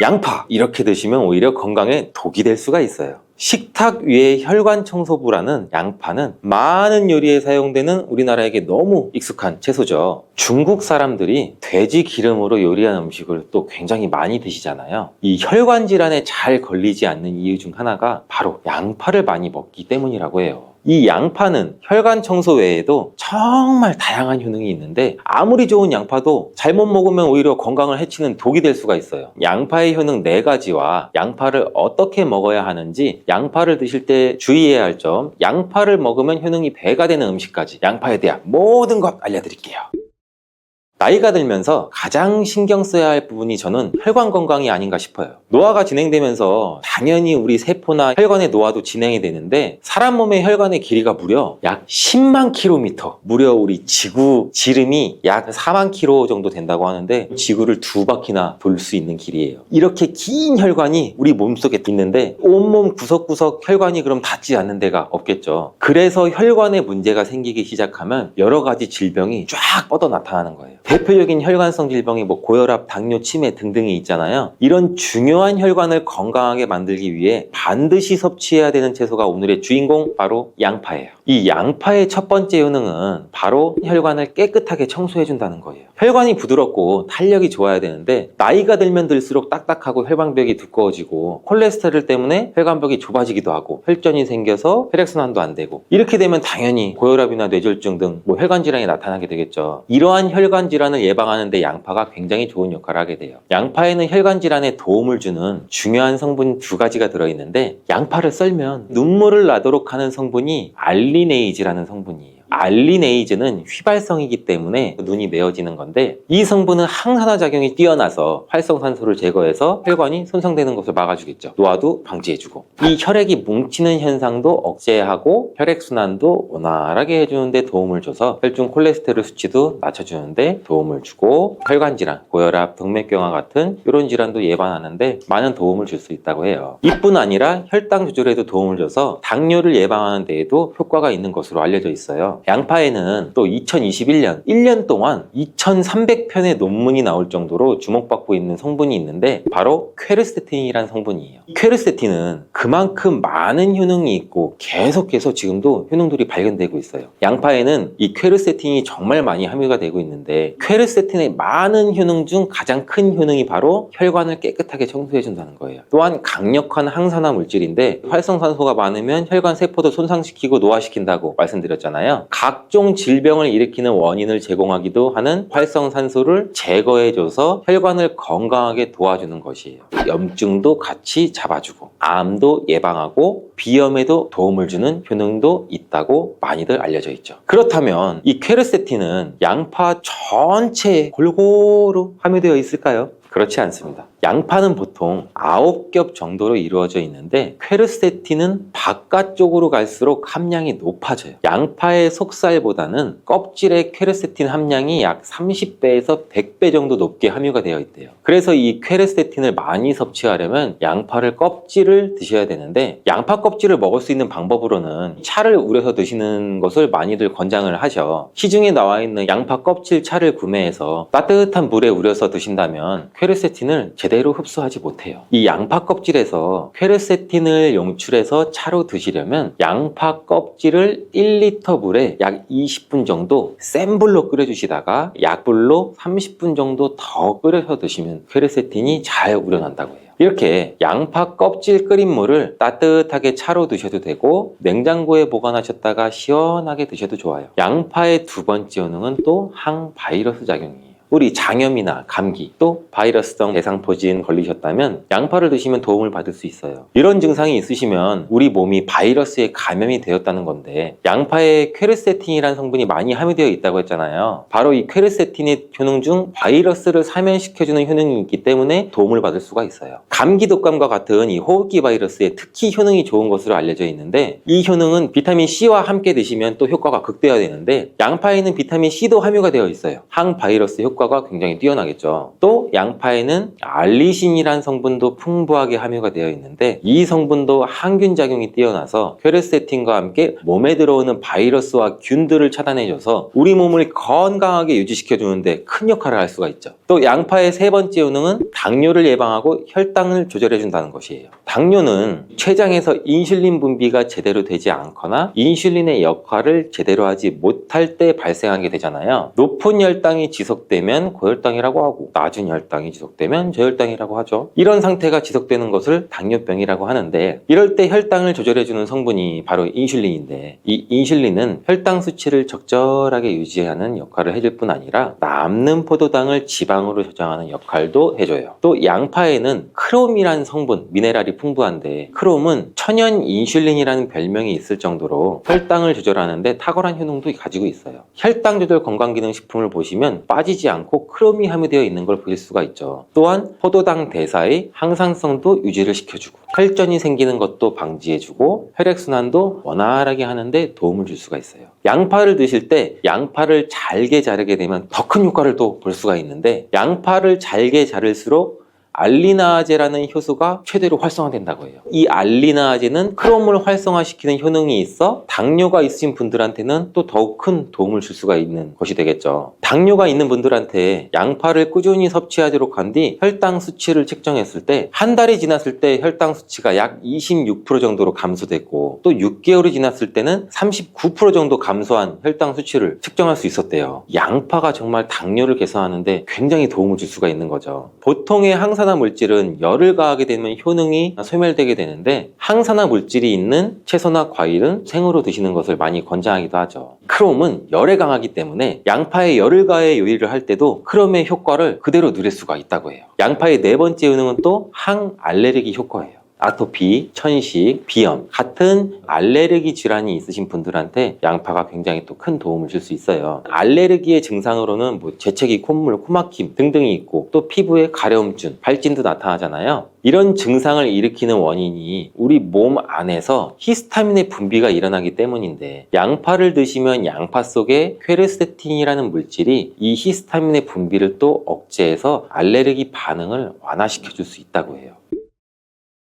양파 이렇게 드시면 오히려 건강에 독이 될 수가 있어요. 식탁 위의 혈관 청소부라는 양파는 많은 요리에 사용되는 우리나라에게 너무 익숙한 채소죠. 중국 사람들이 돼지 기름으로 요리한 음식을 또 굉장히 많이 드시잖아요. 이 혈관 질환에 잘 걸리지 않는 이유 중 하나가 바로 양파를 많이 먹기 때문이라고 해요. 이 양파는 혈관 청소 외에도 정말 다양한 효능이 있는데, 아무리 좋은 양파도 잘못 먹으면 오히려 건강을 해치는 독이 될 수가 있어요. 양파의 효능 4가지와 양파를 어떻게 먹어야 하는지, 양파를 드실 때 주의해야 할 점, 양파를 먹으면 효능이 배가 되는 음식까지 양파에 대한 모든 것 알려드릴게요. 나이가 들면서 가장 신경 써야 할 부분이 저는 혈관 건강이 아닌가 싶어요. 노화가 진행되면서 당연히 우리 세포나 혈관의 노화도 진행이 되는데, 사람 몸의 혈관의 길이가 무려 약 10만 킬로미터, 무려 우리 지구 지름이 약 4만 킬로 정도 된다고 하는데, 지구를 2바퀴나 돌 수 있는 길이에요. 이렇게 긴 혈관이 우리 몸속에 있는데 온몸 구석구석 혈관이 그럼 닿지 않는 데가 없겠죠. 그래서 혈관에 문제가 생기기 시작하면 여러 가지 질병이 쫙 뻗어 나타나는 거예요. 대표적인 혈관성 질병이 고혈압, 당뇨, 치매 등등이 있잖아요. 이런 중요한 혈관을 건강하게 만들기 위해 반드시 섭취해야 되는 채소가 오늘의 주인공, 바로 양파예요. 이 양파의 첫 번째 효능은 바로 혈관을 깨끗하게 청소해준다는 거예요. 혈관이 부드럽고 탄력이 좋아야 되는데 나이가 들면 들수록 딱딱하고 혈관벽이 두꺼워지고 콜레스테롤 때문에 혈관벽이 좁아지기도 하고 혈전이 생겨서 혈액순환도 안 되고, 이렇게 되면 당연히 고혈압이나 뇌졸중 등 혈관 질환이 나타나게 되겠죠. 이러한 혈관 혈관 질환을 예방하는 데 양파가 굉장히 좋은 역할을 하게 돼요. 양파에는 혈관 질환에 도움을 주는 중요한 성분 2가지가 들어있는데, 양파를 썰면 눈물을 나도록 하는 성분이 알리네이즈라는 성분이에요. 알리네이즈는 휘발성이기 때문에 눈이 메어지는 건데, 이 성분은 항산화 작용이 뛰어나서 활성산소를 제거해서 혈관이 손상되는 것을 막아주겠죠. 노화도 방지해주고, 이 혈액이 뭉치는 현상도 억제하고 혈액순환도 원활하게 해주는데 도움을 줘서 혈중 콜레스테롤 수치도 낮춰주는데 도움을 주고, 혈관질환, 고혈압, 동맥경화 같은 이런 질환도 예방하는데 많은 도움을 줄 수 있다고 해요. 이뿐 아니라 혈당 조절에도 도움을 줘서 당뇨를 예방하는 데에도 효과가 있는 것으로 알려져 있어요. 양파에는 또 2021년 1년 동안 2300편의 논문이 나올 정도로 주목받고 있는 성분이 있는데, 바로 퀘르세틴이라는 성분이에요. 퀘르세틴은 그만큼 많은 효능이 있고 계속해서 지금도 효능들이 발견되고 있어요. 양파에는 이 퀘르세틴이 정말 많이 함유가 되고 있는데, 퀘르세틴의 많은 효능 중 가장 큰 효능이 바로 혈관을 깨끗하게 청소해 준다는 거예요. 또한 강력한 항산화 물질인데, 활성산소가 많으면 혈관 세포도 손상시키고 노화시킨다고 말씀드렸잖아요. 각종 질병을 일으키는 원인을 제공하기도 하는 활성산소를 제거해줘서 혈관을 건강하게 도와주는 것이에요. 염증도 같이 잡아주고, 암도 예방하고, 비염에도 도움을 주는 효능도 있다고 많이들 알려져 있죠. 그렇다면 이 퀘르세틴은 양파 전체에 골고루 함유되어 있을까요? 그렇지 않습니다. 양파는 보통 9겹 정도로 이루어져 있는데, 퀘르세틴은 바깥쪽으로 갈수록 함량이 높아져요. 양파의 속살보다는 껍질의 퀘르세틴 함량이 약 30배에서 100배 정도 높게 함유가 되어 있대요. 그래서 이 퀘르세틴을 많이 섭취하려면 양파를 껍질을 드셔야 되는데, 양파 껍질을 먹을 수 있는 방법으로는 차를 우려서 드시는 것을 많이들 권장을 하셔. 시중에 나와 있는 양파 껍질 차를 구매해서 따뜻한 물에 우려서 드신다면 퀘르세틴을 제대로 흡수하지 못해요. 이 양파 껍질에서 퀘르세틴을 용출해서 차로 드시려면 양파 껍질을 1리터 물에 약 20분 정도 센 불로 끓여주시다가 약불로 30분 정도 더 끓여서 드시면 퀘르세틴이 잘 우려난다고 해요. 이렇게 양파 껍질 끓인 물을 따뜻하게 차로 드셔도 되고, 냉장고에 보관하셨다가 시원하게 드셔도 좋아요. 양파의 2번째 효능은 또 항바이러스 작용이에요. 우리 장염이나 감기, 또 바이러스성 대상포진 걸리셨다면 양파를 드시면 도움을 받을 수 있어요. 이런 증상이 있으시면 우리 몸이 바이러스에 감염이 되었다는 건데, 양파에 퀘르세틴이라는 성분이 많이 함유되어 있다고 했잖아요. 바로 이 퀘르세틴의 효능 중 바이러스를 사면시켜주는 효능이 있기 때문에 도움을 받을 수가 있어요. 감기 독감과 같은 이 호흡기 바이러스에 특히 효능이 좋은 것으로 알려져 있는데, 이 효능은 비타민 C와 함께 드시면 또 효과가 극대화되는데, 양파에는 비타민 C도 함유가 되어 있어요. 항바이러스 효과가 굉장히 뛰어나겠죠. 또 양파에는 알리신이라는 성분도 풍부하게 함유가 되어 있는데, 이 성분도 항균 작용이 뛰어나서 퀘르세틴과 함께 몸에 들어오는 바이러스와 균들을 차단해줘서 우리 몸을 건강하게 유지시켜주는데 큰 역할을 할 수가 있죠. 또 양파의 3번째 효능은 당뇨를 예방하고 혈당을 조절해준다는 것이에요. 당뇨는 췌장에서 인슐린 분비가 제대로 되지 않거나 인슐린의 역할을 제대로 하지 못할 때 발생하게 되잖아요. 높은 혈당이 지속되면 고혈당이라고 하고, 낮은 혈당이 지속되면 저혈당이라고 하죠. 이런 상태가 지속되는 것을 당뇨병이라고 하는데, 이럴 때 혈당을 조절해주는 성분이 바로 인슐린인데, 이 인슐린은 혈당 수치를 적절하게 유지하는 역할을 해줄 뿐 아니라 남는 포도당을 지방으로 저장하는 역할도 해줘요. 또 양파에는 크롬이라는 성분, 미네랄이 풍부한데, 크롬은 천연 인슐린이라는 별명이 있을 정도로 혈당을 조절하는데 탁월한 효능도 가지고 있어요. 혈당 조절 건강기능식품을 보시면 빠지지 않고 크롬이 함유되어 있는 걸 보실 수가 있죠. 또한 포도당 대사의 항상성도 유지를 시켜주고, 혈전이 생기는 것도 방지해주고, 혈액순환도 원활하게 하는데 도움을 줄 수가 있어요. 양파를 드실 때 양파를 잘게 자르게 되면 더 큰 효과를 또 볼 수가 있는데, 양파를 잘게 자를수록 알리나아제라는 효소가 최대로 활성화된다고 해요. 이 알리나아제는 크롬을 활성화시키는 효능이 있어 당뇨가 있으신 분들한테는 또 더욱 큰 도움을 줄 수가 있는 것이 되겠죠. 당뇨가 있는 분들한테 양파를 꾸준히 섭취하도록 한 뒤 혈당 수치를 측정했을 때, 한 달이 지났을 때 혈당 수치가 약 26% 정도로 감소됐고, 또 6개월이 지났을 때는 39% 정도 감소한 혈당 수치를 측정할 수 있었대요. 양파가 정말 당뇨를 개선하는데 굉장히 도움을 줄 수가 있는 거죠. 보통의 항산 항산화 물질은 열을 가하게 되면 효능이 소멸되게 되는데 항산화 물질이 있는 채소나 과일은 생으로 드시는 것을 많이 권장하기도 하죠. 크롬은 열에 강하기 때문에 양파에 열을 가해 요리를 할 때도 크롬의 효과를 그대로 누릴 수가 있다고 해요. 양파의 네 번째 효능은 또 항알레르기 효과예요. 아토피, 천식, 비염 같은 알레르기 질환이 있으신 분들한테 양파가 굉장히 또 큰 도움을 줄 수 있어요. 알레르기의 증상으로는 재채기, 콧물, 코막힘 등등이 있고 또 피부에 가려움증, 발진도 나타나잖아요. 이런 증상을 일으키는 원인이 우리 몸 안에서 히스타민의 분비가 일어나기 때문인데 양파를 드시면 양파 속에 퀘르세틴이라는 물질이 이 히스타민의 분비를 또 억제해서 알레르기 반응을 완화시켜 줄 수 있다고 해요.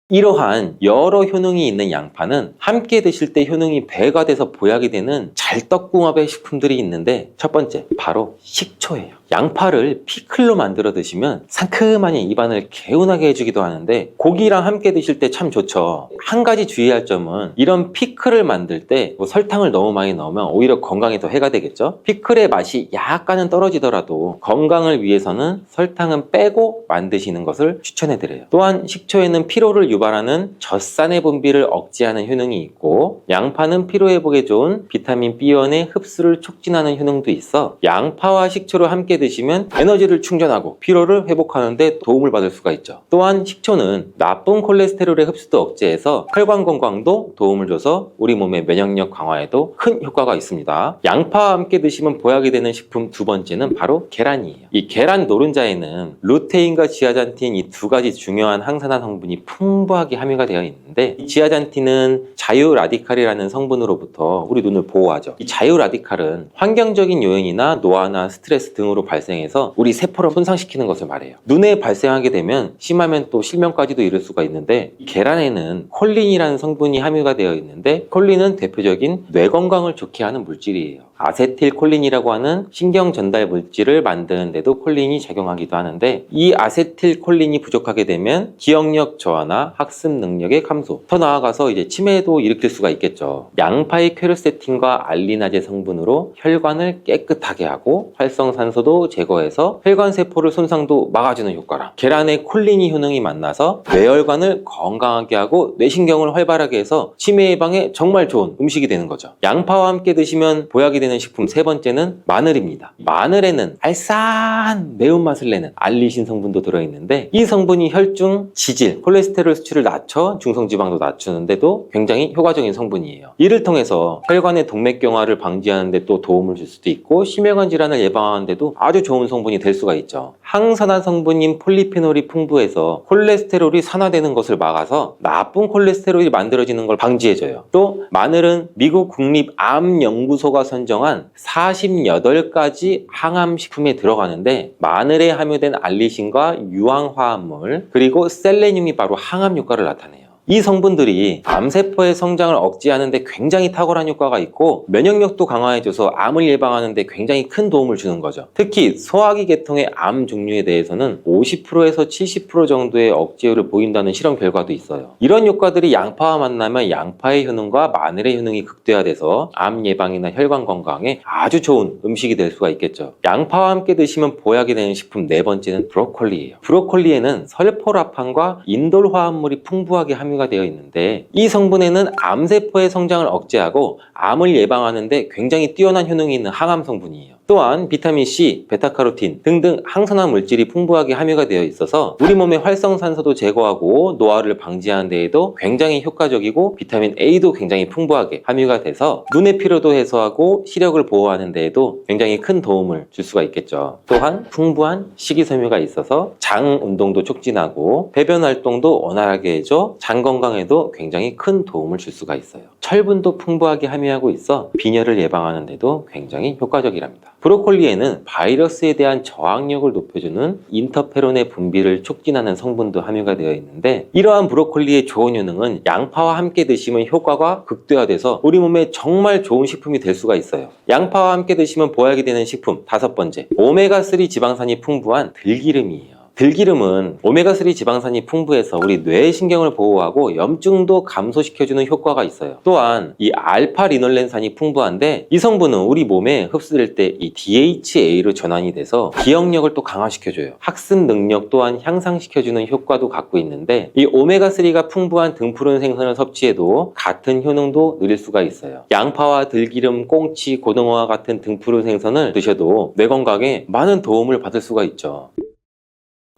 이러한 여러 효능이 있는 양파는 함께 드실 때 효능이 배가 돼서 보약이 되는 잘떡궁합의 식품들이 있는데 첫 번째, 바로 식초예요. 양파를 피클로 만들어 드시면 상큼하니 입안을 개운하게 해주기도 하는데 고기랑 함께 드실 때 참 좋죠. 한 가지 주의할 점은 이런 피클을 만들 때 설탕을 너무 많이 넣으면 오히려 건강에 더 해가 되겠죠. 피클의 맛이 약간은 떨어지더라도 건강을 위해서는 설탕은 빼고 만드시는 것을 추천해 드려요. 또한 식초에는 피로를 유발하는 젖산의 분비를 억제하는 효능이 있고 양파는 피로 회복에 좋은 비타민 B1의 흡수를 촉진하는 효능도 있어 양파와 식초를 함께 드시면 에너지를 충전하고 피로를 회복하는 데 도움을 받을 수가 있죠. 또한 식초는 나쁜 콜레스테롤의 흡수도 억제해서 혈관 건강도 도움을 줘서 우리 몸의 면역력 강화에도 큰 효과가 있습니다. 양파와 함께 드시면 보약이 되는 식품 두 번째는 바로 계란이에요. 이 계란 노른자에는 루테인과 지아잔틴 이 두 가지 중요한 항산화 성분이 풍부하게 함유가 되어 있는데 이 지아잔틴은 자유라디칼이라는 성분으로부터 우리 눈을 보호하죠. 이 자유라디칼은 환경적인 요인이나 노화나 스트레스 등으로 발생해서 우리 세포를 손상시키는 것을 말해요. 눈에 발생하게 되면 심하면 또 실명까지도 이를 수가 있는데 이 계란에는 콜린이라는 성분이 함유가 되어 있는데 콜린은 대표적인 뇌 건강을 좋게 하는 물질이에요. 아세틸콜린이라고 하는 신경 전달 물질을 만드는데도 콜린이 작용하기도 하는데 이 아세틸콜린이 부족하게 되면 기억력 저하나 학습 능력의 감소, 더 나아가서 이제 치매도 일으킬 수가 있겠죠. 양파의 퀘르세틴과 알리나제 성분으로 혈관을 깨끗하게 하고 활성산소도 제거해서 혈관 세포를 손상도 막아주는 효과랑 계란의 콜린이 효능이 만나서 뇌혈관을 건강하게 하고 뇌신경을 활발하게 해서 치매 예방에 정말 좋은 음식이 되는 거죠. 양파와 함께 드시면 보약이 되는 식품 세 번째는 마늘입니다. 마늘에는 알싸한 매운맛을 내는 알리신 성분도 들어있는데 이 성분이 혈중 지질, 콜레스테롤 수치를 낮춰 중성지방도 낮추는데도 굉장히 효과적인 성분이에요. 이를 통해서 혈관의 동맥경화를 방지하는 데 또 도움을 줄 수도 있고 심혈관 질환을 예방하는 데도 아주 좋은 성분이 될 수가 있죠. 항산화 성분인 폴리페놀이 풍부해서 콜레스테롤이 산화되는 것을 막아서 나쁜 콜레스테롤이 만들어지는 걸 방지해줘요. 또 마늘은 미국 국립암연구소가 선정한 48가지 항암식품에 들어가는데 마늘에 함유된 알리신과 유황화합물 그리고 셀레늄이 바로 항암 효과를 나타내요. 이 성분들이 암세포의 성장을 억제하는 데 굉장히 탁월한 효과가 있고 면역력도 강화해줘서 암을 예방하는 데 굉장히 큰 도움을 주는 거죠. 특히 소화기 계통의 암 종류에 대해서는 50%에서 70% 정도의 억제율을 보인다는 실험 결과도 있어요. 이런 효과들이 양파와 만나면 양파의 효능과 마늘의 효능이 극대화돼서 암 예방이나 혈관 건강에 아주 좋은 음식이 될 수가 있겠죠. 양파와 함께 드시면 보약이 되는 식품 네 번째는 브로콜리예요. 브로콜리에는 설포라판과 인돌 화합물이 풍부하게 함유가 되어 있는데 이 성분에는 암세포의 성장을 억제하고 암을 예방하는 데 굉장히 뛰어난 효능이 있는 항암 성분이에요. 또한 비타민C, 베타카로틴 등등 항산화 물질이 풍부하게 함유가 되어 있어서 우리 몸의 활성산소도 제거하고 노화를 방지하는 데에도 굉장히 효과적이고 비타민 A도 굉장히 풍부하게 함유가 돼서 눈의 피로도 해소하고 시력을 보호하는 데에도 굉장히 큰 도움을 줄 수가 있겠죠. 또한 풍부한 식이섬유가 있어서 장 운동도 촉진하고 배변 활동도 원활하게 해줘 장 건강에도 굉장히 큰 도움을 줄 수가 있어요. 철분도 풍부하게 함유하고 있어 빈혈을 예방하는 데도 굉장히 효과적이랍니다. 브로콜리에는 바이러스에 대한 저항력을 높여주는 인터페론의 분비를 촉진하는 성분도 함유가 되어 있는데 이러한 브로콜리의 좋은 효능은 양파와 함께 드시면 효과가 극대화돼서 우리 몸에 정말 좋은 식품이 될 수가 있어요. 양파와 함께 드시면 보약이 되는 식품 다섯 번째, 오메가3 지방산이 풍부한 들기름이에요. 들기름은 오메가3 지방산이 풍부해서 우리 뇌의 신경을 보호하고 염증도 감소시켜주는 효과가 있어요. 또한 이 알파리놀렌산이 풍부한데 이 성분은 우리 몸에 흡수될 때 이 DHA로 전환이 돼서 기억력을 또 강화시켜줘요. 학습 능력 또한 향상시켜주는 효과도 갖고 있는데 이 오메가3가 풍부한 등푸른 생선을 섭취해도 같은 효능도 누릴 수가 있어요. 양파와 들기름, 꽁치, 고등어와 같은 등푸른 생선을 드셔도 뇌 건강에 많은 도움을 받을 수가 있죠.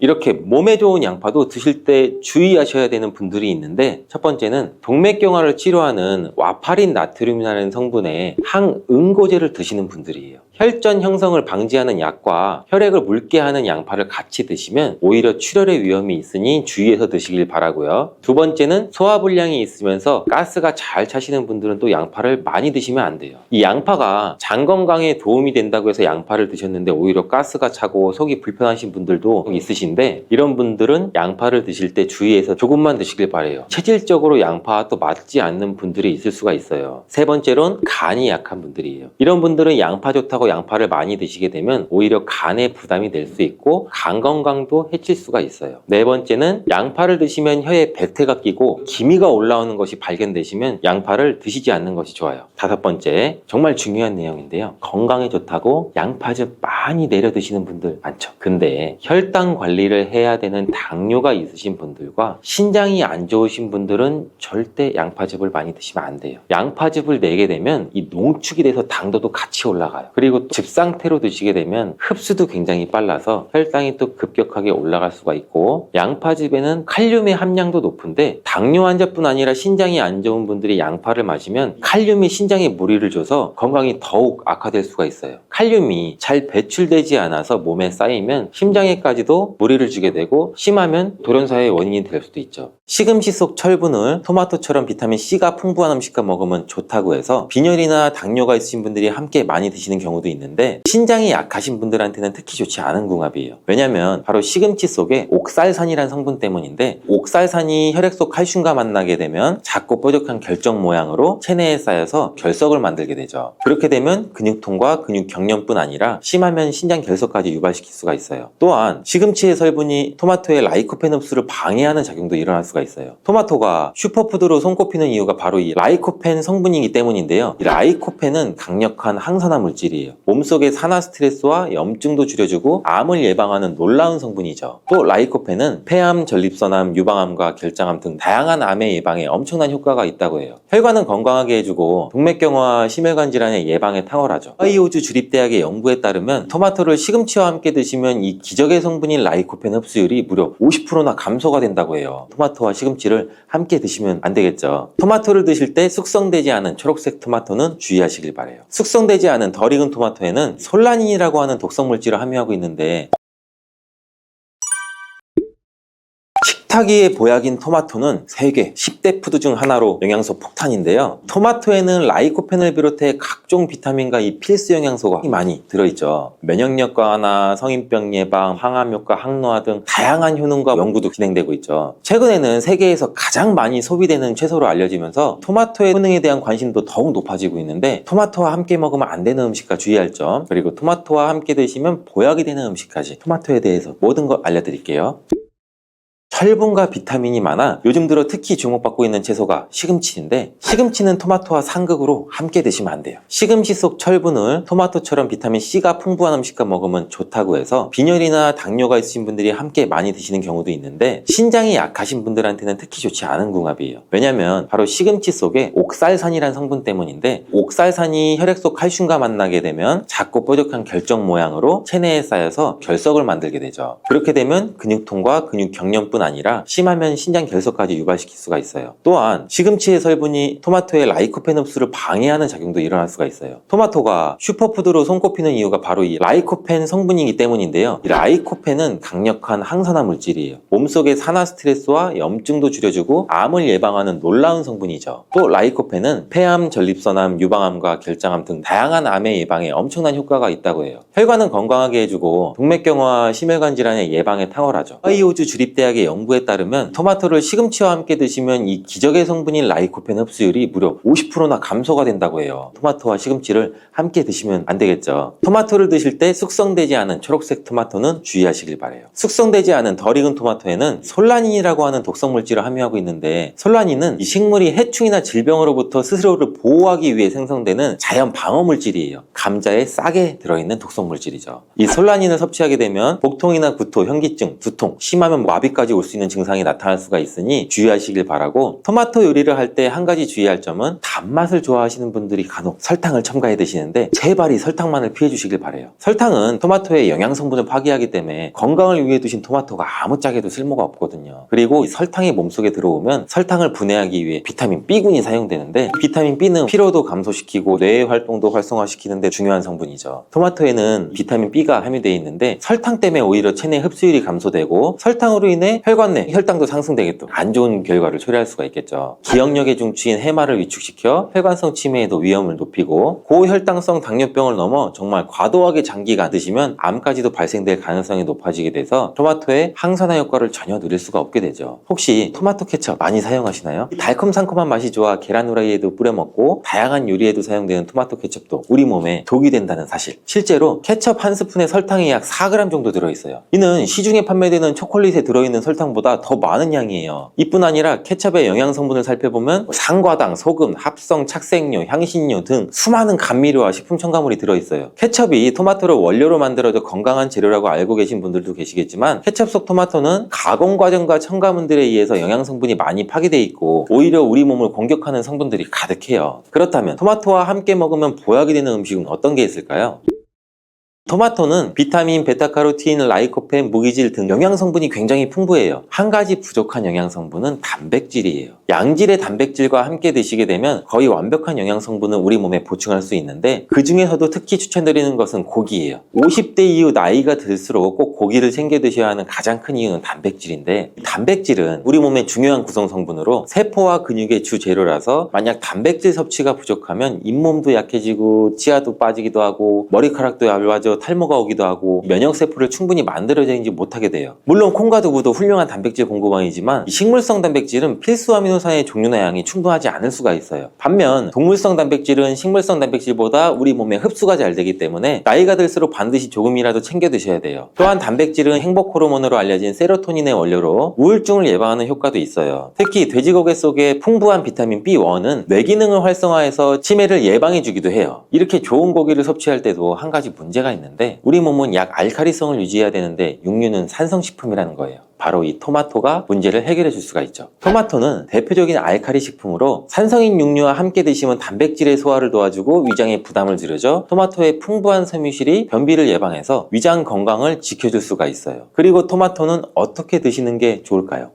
이렇게 몸에 좋은 양파도 드실 때 주의하셔야 되는 분들이 있는데, 첫 번째는 동맥경화를 치료하는 와파린 나트륨이라는 성분의 항응고제를 드시는 분들이에요. 혈전 형성을 방지하는 약과 혈액을 묽게 하는 양파를 같이 드시면 오히려 출혈의 위험이 있으니 주의해서 드시길 바라고요. 두 번째는 소화불량이 있으면서 가스가 잘 차시는 분들은 또 양파를 많이 드시면 안 돼요. 이 양파가 장 건강에 도움이 된다고 해서 양파를 드셨는데 오히려 가스가 차고 속이 불편하신 분들도 있으신데, 이런 분들은 양파를 드실 때 주의해서 조금만 드시길 바래요. 체질적으로 양파와 또 맞지 않는 분들이 있을 수가 있어요. 세 번째로는 간이 약한 분들이에요. 이런 분들은 양파 좋다고 양파를 많이 드시게 되면 오히려 간에 부담이 될 수 있고 간 건강도 해칠 수가 있어요. 네 번째는 양파를 드시면 혀에 배태가 끼고 기미가 올라오는 것이 발견되시면 양파를 드시지 않는 것이 좋아요. 다섯 번째, 정말 중요한 내용인데요. 건강에 좋다고 양파즙 많이 내려 드시는 분들 많죠. 근데 혈당 관리를 해야 되는 당뇨가 있으신 분들과 신장이 안 좋으신 분들은 절대 양파즙을 많이 드시면 안 돼요. 양파즙을 내게 되면 이 농축이 돼서 당도도 같이 올라가요. 그리고 또 즙 상태로 드시게 되면 흡수도 굉장히 빨라서 혈당이 또 급격하게 올라갈 수가 있고, 양파즙에는 칼륨의 함량도 높은데 당뇨 환자뿐 아니라 신장이 안 좋은 분들이 양파를 마시면 칼륨이 신장에 무리를 줘서 건강이 더욱 악화될 수가 있어요. 칼륨이 잘 배출되지 않아서 몸에 쌓이면 심장에까지도 무리를 주게 되고 심하면 돌연사의 원인이 될 수도 있죠. 시금치 속 철분을 토마토처럼 비타민C가 풍부한 음식과 먹으면 좋다고 해서 빈혈이나 당뇨가 있으신 분들이 함께 많이 드시는 경우도 있는데, 신장이 약하신 분들한테는 특히 좋지 않은 궁합이에요. 왜냐면 바로 시금치 속에 옥살산이라는 성분 때문인데, 옥살산이 혈액 속 칼슘과 만나게 되면 작고 뾰족한 결정 모양으로 체내에 쌓여서 결석을 만들게 되죠. 그렇게 되면 근육통과 근육 경련뿐 아니라 심하면 신장 결석까지 유발시킬 수가 있어요. 또한 시금치의 성분이 토마토의 라이코펜 흡수를 방해하는 작용도 일어날 수가 있어요. 토마토가 슈퍼푸드로 손꼽히는 이유가 바로 이 라이코펜 성분이기 때문인데요. 이 라이코펜은 강력한 항산화 물질이에요. 몸속의 산화 스트레스와 염증도 줄여주고 암을 예방하는 놀라운 성분이죠. 또 라이코펜은 폐암, 전립선암, 유방암과 결장암 등 다양한 암의 예방에 엄청난 효과가 있다고 해요. 혈관은 건강하게 해주고 동맥경화, 심혈관 질환의 예방에 탁월하죠. 하이오즈 주립대학의 연구에 따르면 토마토를 시금치와 함께 드시면 이 기적의 성분인 라이코펜 흡수율이 무려 50%나 감소가 된다고 해요. 토마토와 시금치를 함께 드시면 안 되겠죠. 토마토를 드실 때 숙성되지 않은 초록색 토마토는 주의하시길 바래요. 숙성되지 않은 덜 익은 토마토에는 솔라닌이라고 하는 독성 물질을 함유하고 있는데, 식탁위의 보약인 토마토는 세계 10대 푸드 중 하나로 영양소 폭탄인데요. 토마토에는 라이코펜을 비롯해 각종 비타민과 이 필수 영양소가 많이 들어있죠. 면역력 강화나 성인병 예방, 항암 효과, 항노화 등 다양한 효능과 연구도 진행되고 있죠. 최근에는 세계에서 가장 많이 소비되는 채소로 알려지면서 토마토의 효능에 대한 관심도 더욱 높아지고 있는데, 토마토와 함께 먹으면 안 되는 음식과 주의할 점, 그리고 토마토와 함께 드시면 보약이 되는 음식까지 토마토에 대해서 모든 걸 알려드릴게요. 철분과 비타민이 많아 요즘 들어 특히 주목받고 있는 채소가 시금치인데, 시금치는 토마토와 상극으로 함께 드시면 안 돼요. 시금치 속 철분을 토마토처럼 비타민C가 풍부한 음식과 먹으면 좋다고 해서 빈혈이나 당뇨가 있으신 분들이 함께 많이 드시는 경우도 있는데, 신장이 약하신 분들한테는 특히 좋지 않은 궁합이에요. 왜냐면 바로 시금치 속에 옥살산이라는 성분 때문인데, 옥살산이 혈액 속 칼슘과 만나게 되면 작고 뾰족한 결정 모양으로 체내에 쌓여서 결석을 만들게 되죠. 그렇게 되면 근육통과 근육 경련뿐 아니라 심하면 신장 결석까지 유발시킬 수가 있어요. 또한 시금치의 성분이 토마토의 라이코펜 흡수를 방해하는 작용도 일어날 수가 있어요. 토마토가 슈퍼푸드로 손꼽히는 이유가 바로 이 라이코펜 성분이기 때문인데요. 이 라이코펜은 강력한 항산화 물질이에요. 몸속의 산화 스트레스와 염증도 줄여주고 암을 예방하는 놀라운 성분이죠. 또 라이코펜은 폐암, 전립선암, 유방암과 결장암 등 다양한 암의 예방에 엄청난 효과가 있다고 해요. 혈관은 건강하게 해주고 동맥경화, 심혈관 질환의 예방에 탁월하죠. 하이오즈 주립대학의 연구에 따르면 토마토를 시금치와 함께 드시면 이 기적의 성분인 라이코펜 흡수율이 무려 50%나 감소가 된다고 해요. 토마토와 시금치를 함께 드시면 안 되겠죠. 토마토를 드실 때 숙성되지 않은 초록색 토마토는 주의하시길 바래요. 숙성되지 않은 덜 익은 토마토에는 솔라닌이라고 하는 독성 물질을 함유하고 있는데, 솔라닌은 이 식물이 해충이나 질병으로부터 스스로를 보호하기 위해 생성되는 자연 방어 물질이에요. 감자에 싹에 들어있는 독성 물질이죠. 이 솔라닌을 섭취하게 되면 복통이나 구토, 현기증, 두통, 심하면 마비까지 올 수 있는 증상이 나타날 수가 있으니 주의하시길 바라고, 토마토 요리를 할 때 한 가지 주의할 점은 단맛을 좋아하시는 분들이 간혹 설탕을 첨가해 드시는데 제발 이 설탕만을 피해 주시길 바래요. 설탕은 토마토의 영양 성분을 파괴하기 때문에 건강을 위해 두신 토마토가 아무짝에도 쓸모가 없거든요. 그리고 이 설탕이 몸속에 들어오면 설탕을 분해하기 위해 비타민 B군이 사용되는데, 비타민 B는 피로도 감소시키고 뇌의 활동도 활성화시키는데 중요한 성분이죠. 토마토에는 비타민 B가 함유되어 있는데 설탕 때문에 오히려 체내 흡수율이 감소되고 설탕으로 인해 혈관 내 혈당도 상승되게 또 안 좋은 결과를 초래할 수가 있겠죠. 기억력의 중추인 해마를 위축시켜 혈관성 치매에도 위험을 높이고, 고혈당성 당뇨병을 넘어 정말 과도하게 장기간 드시면 암까지도 발생될 가능성이 높아지게 돼서 토마토의 항산화 효과를 전혀 누릴 수가 없게 되죠. 혹시 토마토 케첩 많이 사용하시나요? 달콤상콤한 맛이 좋아 계란 후라이에도 뿌려 먹고 다양한 요리에도 사용되는 토마토 케첩도 우리 몸에 독이 된다는 사실. 실제로 케첩 한 스푼에 설탕이 약 4g 정도 들어있어요. 이는 시중에 판매되는 초콜릿에 들어있는 설탕보다 더 많은 양이에요. 이뿐 아니라 케첩의 영양 성분을 살펴보면 상과당, 소금, 합성, 착색료, 향신료 등 수많은 감미료와 식품 첨가물이 들어있어요. 케첩이 토마토를 원료로 만들어져 건강한 재료라고 알고 계신 분들도 계시겠지만, 케첩 속 토마토는 가공 과정과 첨가물들에 의해서 영양 성분이 많이 파괴되어 있고 오히려 우리 몸을 공격하는 성분들이 가득해요. 그렇다면 토마토와 함께 먹으면 보약이 되는 음식은 어떤 게 있을까요? 토마토는 비타민, 베타카로틴, 라이코펜, 무기질 등 영양 성분이 굉장히 풍부해요. 한 가지 부족한 영양 성분은 단백질이에요. 양질의 단백질과 함께 드시게 되면 거의 완벽한 영양 성분을 우리 몸에 보충할 수 있는데, 그 중에서도 특히 추천드리는 것은 고기예요. 50대 이후 나이가 들수록 꼭 고기를 챙겨 드셔야 하는 가장 큰 이유는 단백질인데, 단백질은 우리 몸의 중요한 구성 성분으로 세포와 근육의 주 재료라서 만약 단백질 섭취가 부족하면 잇몸도 약해지고 치아도 빠지기도 하고 머리카락도 얇아져 탈모가 오기도 하고 면역세포를 충분히 만들어내지 못하게 돼요. 물론 콩과 두부도 훌륭한 단백질 공급원이지만 식물성 단백질은 필수 아미노산의 종류나 양이 충분하지 않을 수가 있어요. 반면 동물성 단백질은 식물성 단백질보다 우리 몸에 흡수가 잘 되기 때문에 나이가 들수록 반드시 조금이라도 챙겨 드셔야 돼요. 또한 단백질은 행복 호르몬으로 알려진 세로토닌의 원료로 우울증을 예방하는 효과도 있어요. 특히 돼지고기 속에 풍부한 비타민 B1은 뇌 기능을 활성화해서 치매를 예방해 주기도 해요. 이렇게 좋은 고기를 섭취할 때도 한 가지 문제가 있는데, 우리 몸은 약 알칼리성을 유지해야 되는데 육류는 산성식품이라는 거예요. 바로 이 토마토가 문제를 해결해 줄 수가 있죠. 토마토는 대표적인 알칼리 식품으로 산성인 육류와 함께 드시면 단백질의 소화를 도와주고 위장의 부담을 줄여줘 토마토의 풍부한 섬유질이 변비를 예방해서 위장 건강을 지켜줄 수가 있어요. 그리고 토마토는 어떻게 드시는 게 좋을까요?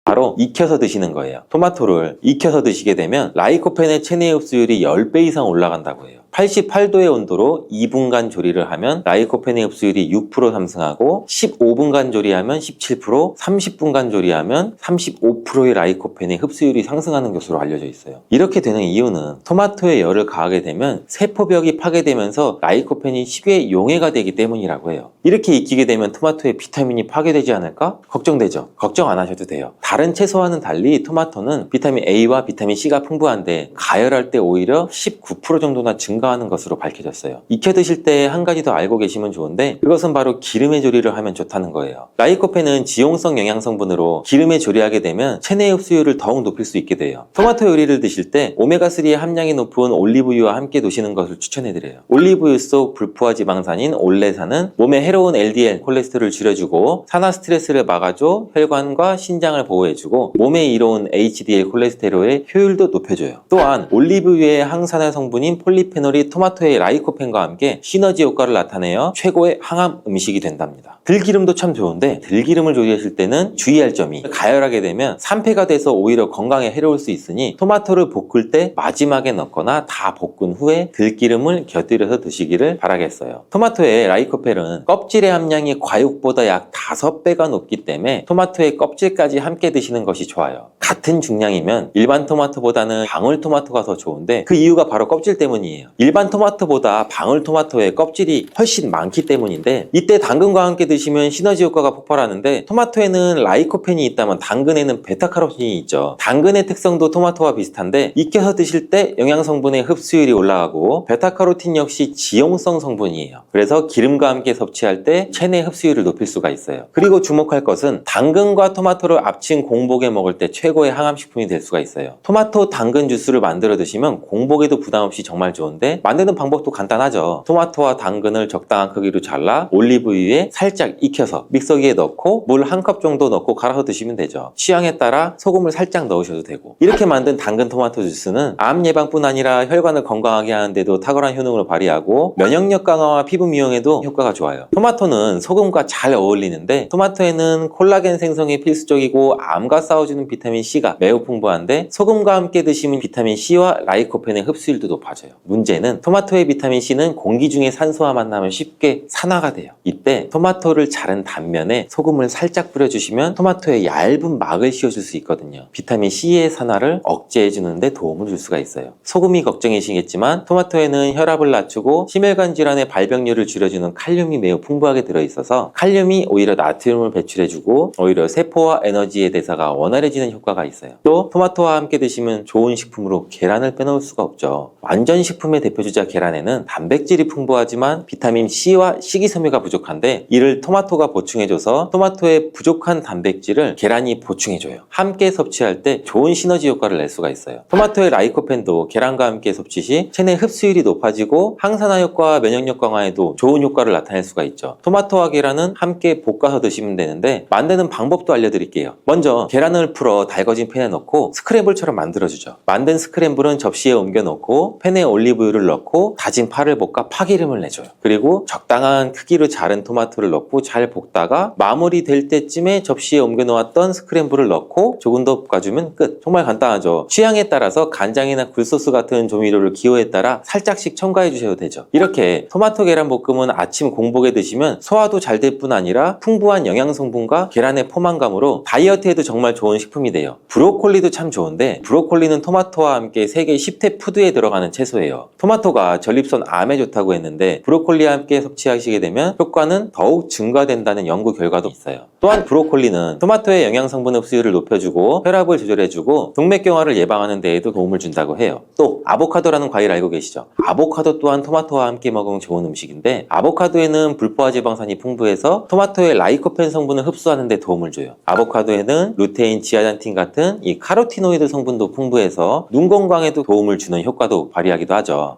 바로 익혀서 드시는 거예요. 토마토를 익혀서 드시게 되면 라이코펜의 체내 흡수율이 10배 이상 올라간다고 해요. 88도의 온도로 2분간 조리를 하면 라이코펜의 흡수율이 6% 상승하고, 15분간 조리하면 17%, 30분간 조리하면 35%의 라이코펜의 흡수율이 상승하는 것으로 알려져 있어요. 이렇게 되는 이유는 토마토에 열을 가하게 되면 세포벽이 파괴되면서 라이코펜이 쉽게 용해가 되기 때문이라고 해요. 이렇게 익히게 되면 토마토의 비타민이 파괴되지 않을까? 걱정되죠? 걱정 안 하셔도 돼요. 다른 채소와는 달리 토마토는 비타민 A와 비타민 C가 풍부한데 가열할 때 오히려 19% 정도나 증가하는 것으로 밝혀졌어요. 익혀 드실 때 한 가지 더 알고 계시면 좋은데, 그것은 바로 기름에 조리를 하면 좋다는 거예요. 라이코펜은 지용성 영양 성분으로 기름에 조리하게 되면 체내 흡수율을 더욱 높일 수 있게 돼요. 토마토 요리를 드실 때 오메가3의 함량이 높은 올리브유와 함께 드시는 것을 추천해드려요. 올리브유 속 불포화 지방산인 올레산은 몸에 해로운 LDL 콜레스테롤을 줄여주고 산화 스트레스를 막아줘 혈관과 신장을 보호해주고 몸에 이로운 HDL 콜레스테롤의 효율도 높여줘요. 또한 올리브유의 항산화 성분인 폴리페놀이 토마토의 라이코펜과 함께 시너지 효과를 나타내어 최고의 항암 음식이 된답니다. 들기름도 참 좋은데 들기름을 조리하실 때는 주의할 점이, 가열하게 되면 산패가 돼서 오히려 건강에 해로울 수 있으니 토마토를 볶을 때 마지막에 넣거나 다 볶은 후에 들기름을 곁들여서 드시기를 바라겠어요. 토마토의 라이코펜은 껍질 껍질의 함량이 과육보다 약 5배가 높기 때문에 토마토의 껍질까지 함께 드시는 것이 좋아요. 같은 중량이면 일반 토마토보다는 방울토마토가 더 좋은데 그 이유가 바로 껍질 때문이에요. 일반 토마토보다 방울토마토의 껍질이 훨씬 많기 때문인데 이때 당근과 함께 드시면 시너지 효과가 폭발하는데 토마토에는 라이코펜이 있다면 당근에는 베타카로틴이 있죠. 당근의 특성도 토마토와 비슷한데 익혀서 드실 때 영양성분의 흡수율이 올라가고 베타카로틴 역시 지용성 성분이에요. 그래서 기름과 함께 섭취할 때 체내 흡수율을 높일 수가 있어요. 그리고 주목할 것은 당근과 토마토를 합친 공복에 먹을 때 최고의 항암식품이 될 수가 있어요. 토마토 당근 주스를 만들어 드시면 공복에도 부담 없이 정말 좋은데 만드는 방법도 간단하죠. 토마토와 당근을 적당한 크기로 잘라 올리브유에 살짝 익혀서 믹서기에 넣고 물 1컵 정도 넣고 갈아서 드시면 되죠. 취향에 따라 소금을 살짝 넣으셔도 되고 이렇게 만든 당근 토마토 주스는 암 예방뿐 아니라 혈관을 건강하게 하는데도 탁월한 효능을 발휘하고 면역력 강화와 피부 미용에도 효과가 좋아요. 토마토는 소금과 잘 어울리는데 토마토에는 콜라겐 생성이 필수적이고 암과 싸워주는 비타민 C가 매우 풍부한데 소금과 함께 드시면 비타민 C와 라이코펜의 흡수율도 높아져요. 문제는 토마토의 비타민 C는 공기 중에 산소와 만나면 쉽게 산화가 돼요. 이때 토마토를 자른 단면에 소금을 살짝 뿌려주시면 토마토에 얇은 막을 씌워줄 수 있거든요. 비타민 C의 산화를 억제해주는 데 도움을 줄 수가 있어요. 소금이 걱정이시겠지만 토마토에는 혈압을 낮추고 심혈관 질환의 발병률을 줄여주는 칼륨이 매우 풍부하게 들어있어서 칼륨이 오히려 나트륨을 배출해주고 오히려 세포와 에너지의 대사가 원활해지는 효과가 있어요. 또 토마토와 함께 드시면 좋은 식품으로 계란을 빼놓을 수가 없죠. 완전 식품의 대표주자 계란에는 단백질이 풍부하지만 비타민 C와 식이섬유가 부족한데 이를 토마토가 보충해줘서 토마토의 부족한 단백질을 계란이 보충해줘요. 함께 섭취할 때 좋은 시너지 효과를 낼 수가 있어요. 토마토의 라이코펜도 계란과 함께 섭취 시 체내 흡수율이 높아지고 항산화 효과와 면역력 강화에도 좋은 효과를 나타낼 수가 있죠. 토마토와 계란은 함께 볶아서 드시면 되는데 만드는 방법도 알려드릴게요. 먼저 계란을 풀어 달궈진 팬에 넣고 스크램블처럼 만들어주죠. 만든 스크램블은 접시에 옮겨 놓고 팬에 올리브유를 넣고 다진 파를 볶아 파기름을 내줘요. 그리고 적당한 크기로 자른 토마토를 넣고 잘 볶다가 마무리 될 때쯤에 접시에 옮겨 놓았던 스크램블을 넣고 조금 더 볶아주면 끝. 정말 간단하죠. 취향에 따라서 간장이나 굴소스 같은 조미료를 기호에 따라 살짝씩 첨가해 주셔도 되죠. 이렇게 토마토 계란 볶음은 아침 공복에 드시면 소화도 잘 될 뿐 아니라 풍부한 영양 성분과 계란의 포만감으로 다이어트에도 정말 좋은 식품이 돼요. 브로콜리도 참 좋은데 브로콜리는 토마토와 함께 세계 10대 푸드에 들어가는 채소예요. 토마토가 전립선 암에 좋다고 했는데 브로콜리와 함께 섭취하시게 되면 효과는 더욱 증가된다는 연구 결과도 있어요. 또한 브로콜리는 토마토의 영양 성분 흡수율을 높여주고 혈압을 조절해주고 동맥경화를 예방하는 데에도 도움을 준다고 해요. 또 아보카도라는 과일 알고 계시죠? 아보카도 또한 토마토와 함께 먹으면 좋은 음식인데 아보카도에는 불포화 지방산이 풍부해서 토마토의 라이코펜 성분을 흡수하는 데 도움을 줘요. 아보카도에는 루테인, 지아잔틴 같은 이 카로티노이드 성분도 풍부해서 눈 건강에도 도움을 주는 효과도 발휘하기도 하죠.